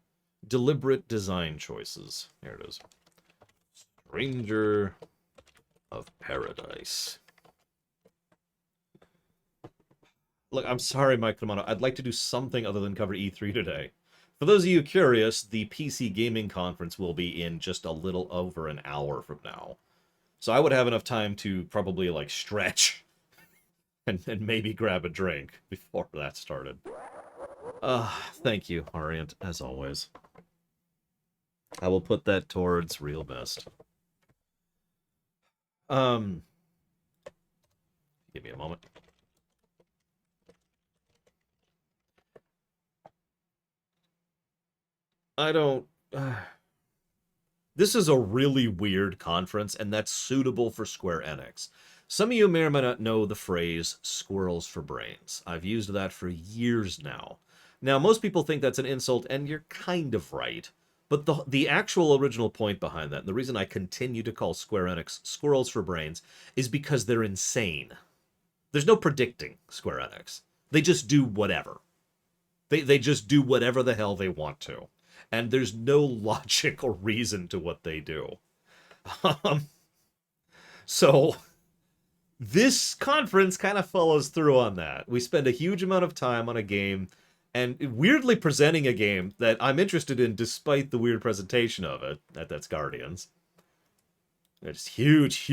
Deliberate design choices. Here it is. Stranger of Paradise. Look, I'm sorry, Mike Romano. I'd like to do something other than cover E3 today. For those of you curious, the PC Gaming Conference will be in just a little over an hour from now. So I would have enough time to probably, like, stretch and maybe grab a drink before that started. Thank you, Orient, as always. I will put that towards real best. Give me a moment. I don't... This is a really weird conference, and that's suitable for Square-Enix. Some of you may or may not know the phrase, squirrels for brains. I've used that for years now. Now, most people think that's an insult, and you're kind of right. But the actual original point behind that, and the reason I continue to call Square-Enix squirrels for brains, is because they're insane. There's no predicting Square-Enix. They just do whatever. They just do whatever the hell they want to. And there's no logic or reason to what they do. So, this conference kind of follows through on that. We spend a huge amount of time on a game, and weirdly presenting a game that I'm interested in despite the weird presentation of it. That's Guardians. It's huge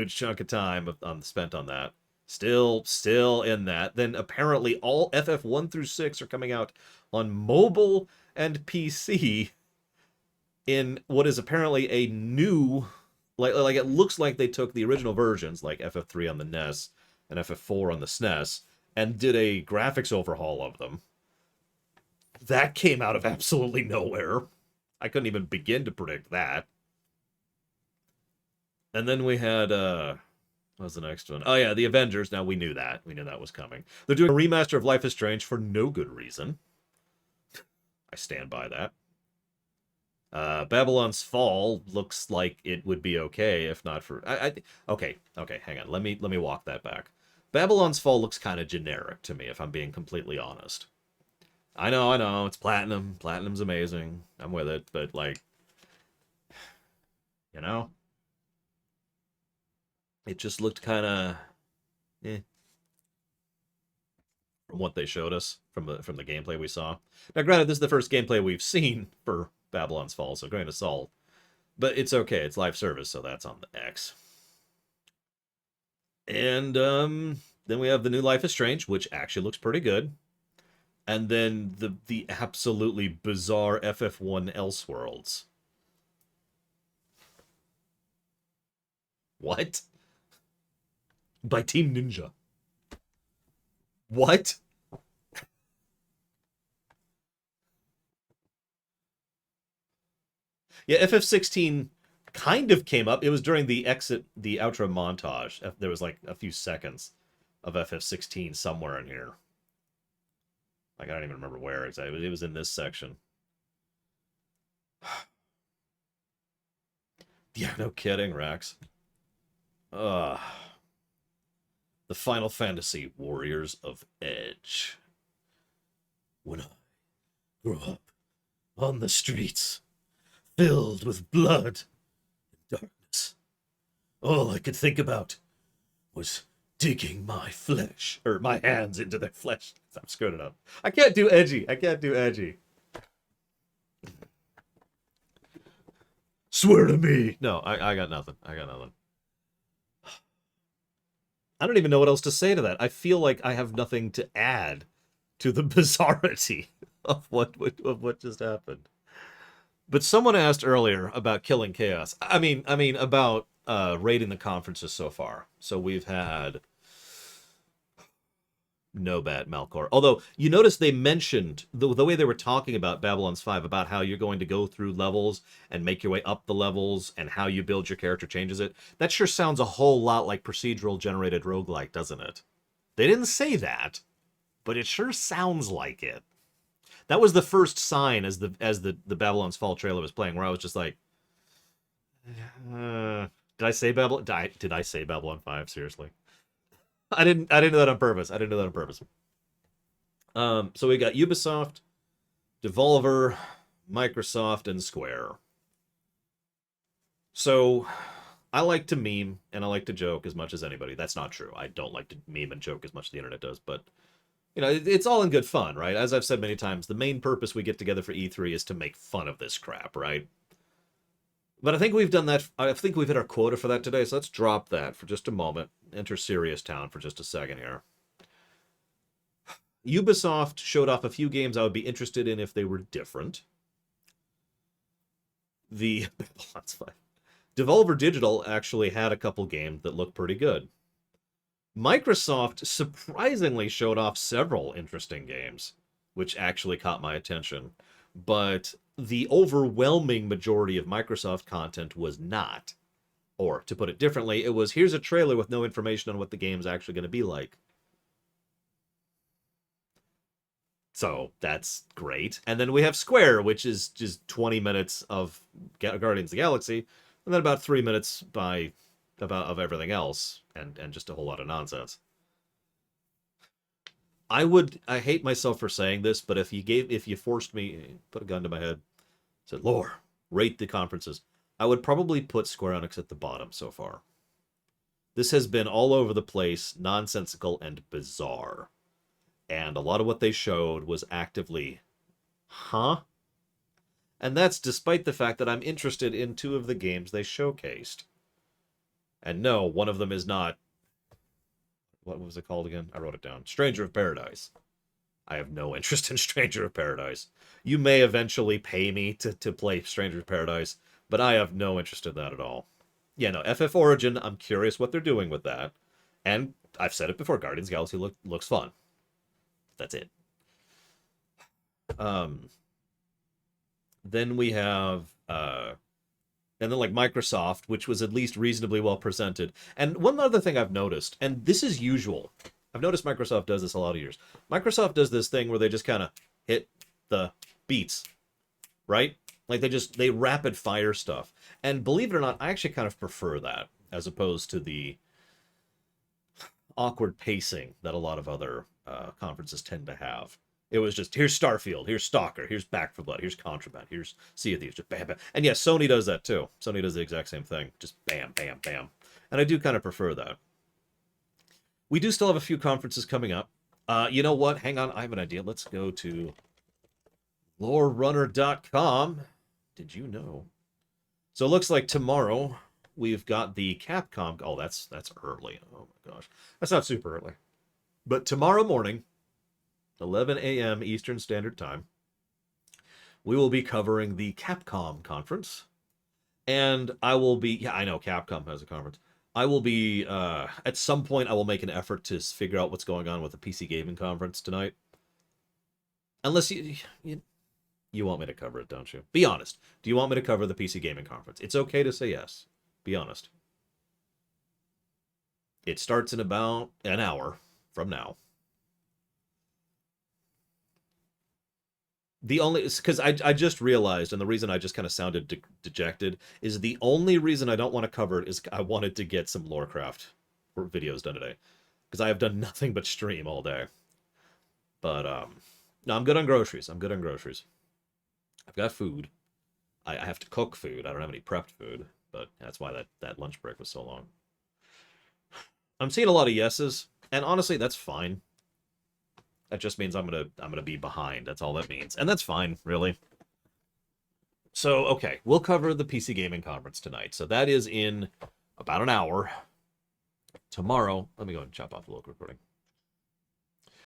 chunk of time spent on that. Still in that. Then apparently all FF1 through 6 are coming out on mobile and PC in what is apparently a new... Like it looks like they took the original versions, like FF3 on the NES and FF4 on the SNES, and did a graphics overhaul of them. That came out of absolutely nowhere. I couldn't even begin to predict that. And then we had, what was the next one? Oh yeah, the Avengers. Now we knew that. We knew that was coming. They're doing a remaster of Life is Strange for no good reason. I stand by that. Babylon's Fall looks like it would be okay if not for... Okay, hang on. Let me walk that back. Babylon's Fall looks kind of generic to me, if I'm being completely honest. I know, it's Platinum. Platinum's amazing. I'm with it, but, like... You know? It just looked kind of... from what they showed us, from the gameplay we saw. Now, granted, this is the first gameplay we've seen for Babylon's Fall, so grain of salt. But it's okay, it's live service, so that's on the X. And then we have the new Life is Strange, which actually looks pretty good. And then the absolutely bizarre FF1 Elseworlds. What? By Team Ninja. What? Yeah, FF16 kind of came up. It was during the outro montage. There was like a few seconds of FF16 somewhere in here. Like, I don't even remember where exactly. It was in this section. Yeah, no kidding, Rex. The Final Fantasy Warriors of Edge. When I grew up on the streets, filled with blood and darkness, all I could think about was digging my flesh, or my hands into their flesh. I'm screwing it up. I can't do edgy. I can't do edgy. Swear to me. No, I got nothing. I got nothing. I don't even know what else to say to that. I feel like I have nothing to add to the bizarrity of what just happened. But someone asked earlier about Killing Chaos. I mean about rating the conferences so far. So we've had no bad Malcor. Although, you notice they mentioned, the way they were talking about Babylon's 5, about how you're going to go through levels and make your way up the levels, and how you build your character changes it. That sure sounds a whole lot like procedural-generated roguelike, doesn't it? They didn't say that, but it sure sounds like it. That was the first sign as the Babylon's Fall trailer was playing, where I was just like, did I say Babylon? Did I say Babylon 5? Seriously. I didn't do that on purpose. So we got Ubisoft, Devolver, Microsoft, and Square. So I like to meme and I like to joke as much as anybody. That's not true. I don't like to meme and joke as much as the internet does, but you know, it's all in good fun, right? As I've said many times, the main purpose we get together for E3 is to make fun of this crap, right? But I think we've done that. I think we've hit our quota for that today, so let's drop that for just a moment. Enter Serious Town for just a second here. Ubisoft showed off a few games I would be interested in if they were different. The Babylon's 5. Devolver Digital actually had a couple games that looked pretty good. Microsoft surprisingly showed off several interesting games, which actually caught my attention. But the overwhelming majority of Microsoft content was not. Or, to put it differently, it was, here's a trailer with no information on what the game's actually going to be like. So, that's great. And then we have Square, which is just 20 minutes of Guardians of the Galaxy, and then about 3 minutes of everything else, and just a whole lot of nonsense. I hate myself for saying this, but if you forced me, put a gun to my head, said, Lore, rate the conferences, I would probably put Square-Enix at the bottom so far. This has been all over the place, nonsensical, and bizarre. And a lot of what they showed was actively, huh? And that's despite the fact that I'm interested in 2 of the games they showcased. And no, one of them is not... What was it called again? I wrote it down. Stranger of Paradise. I have no interest in Stranger of Paradise. You may eventually pay me to play Stranger of Paradise, but I have no interest in that at all. Yeah, no, FF Origin, I'm curious what they're doing with that. And I've said it before, Guardians of the Galaxy looks fun. That's it. Then we have... and then like Microsoft, which was at least reasonably well presented. And one other thing I've noticed, and this is usual, I've noticed Microsoft does this a lot of years. Microsoft does this thing where they just kind of hit the beats, right? Like they rapid fire stuff. And believe it or not, I actually kind of prefer that as opposed to the awkward pacing that a lot of other conferences tend to have. It was just, here's Starfield, here's Stalker, here's Back 4 Blood, here's Contraband, here's Sea of Thieves, just bam, bam. And yeah, Sony does that too. Sony does the exact same thing. Just bam, bam, bam. And I do kind of prefer that. We do still have a few conferences coming up. You know what? Hang on, I have an idea. Let's go to lorerunner.com. Did you know? So it looks like tomorrow we've got the Capcom. Oh, that's early. Oh my gosh. That's not super early. But tomorrow morning, 11 a.m. Eastern Standard Time, we will be covering the Capcom conference. And I will be... Yeah, I know Capcom has a conference. I will be, at some point, I will make an effort to figure out what's going on with the PC Gaming Conference tonight. Unless you want me to cover it, don't you? Be honest. Do you want me to cover the PC Gaming Conference? It's okay to say yes. Be honest. It starts in about an hour from now. The only, because I just realized, and the reason I just kind of sounded dejected, is the only reason I don't want to cover it is I wanted to get some Lorecraft videos done today. Because I have done nothing but stream all day. But, no, I'm good on groceries. I'm good on groceries. I've got food. I have to cook food. I don't have any prepped food. But that's why that lunch break was so long. I'm seeing a lot of yeses. And honestly, that's fine. That just means I'm gonna be behind. That's all that means. And that's fine, really. So, okay, we'll cover the PC Gaming Conference tonight. So that is in about an hour. Tomorrow, let me go and chop off the local recording.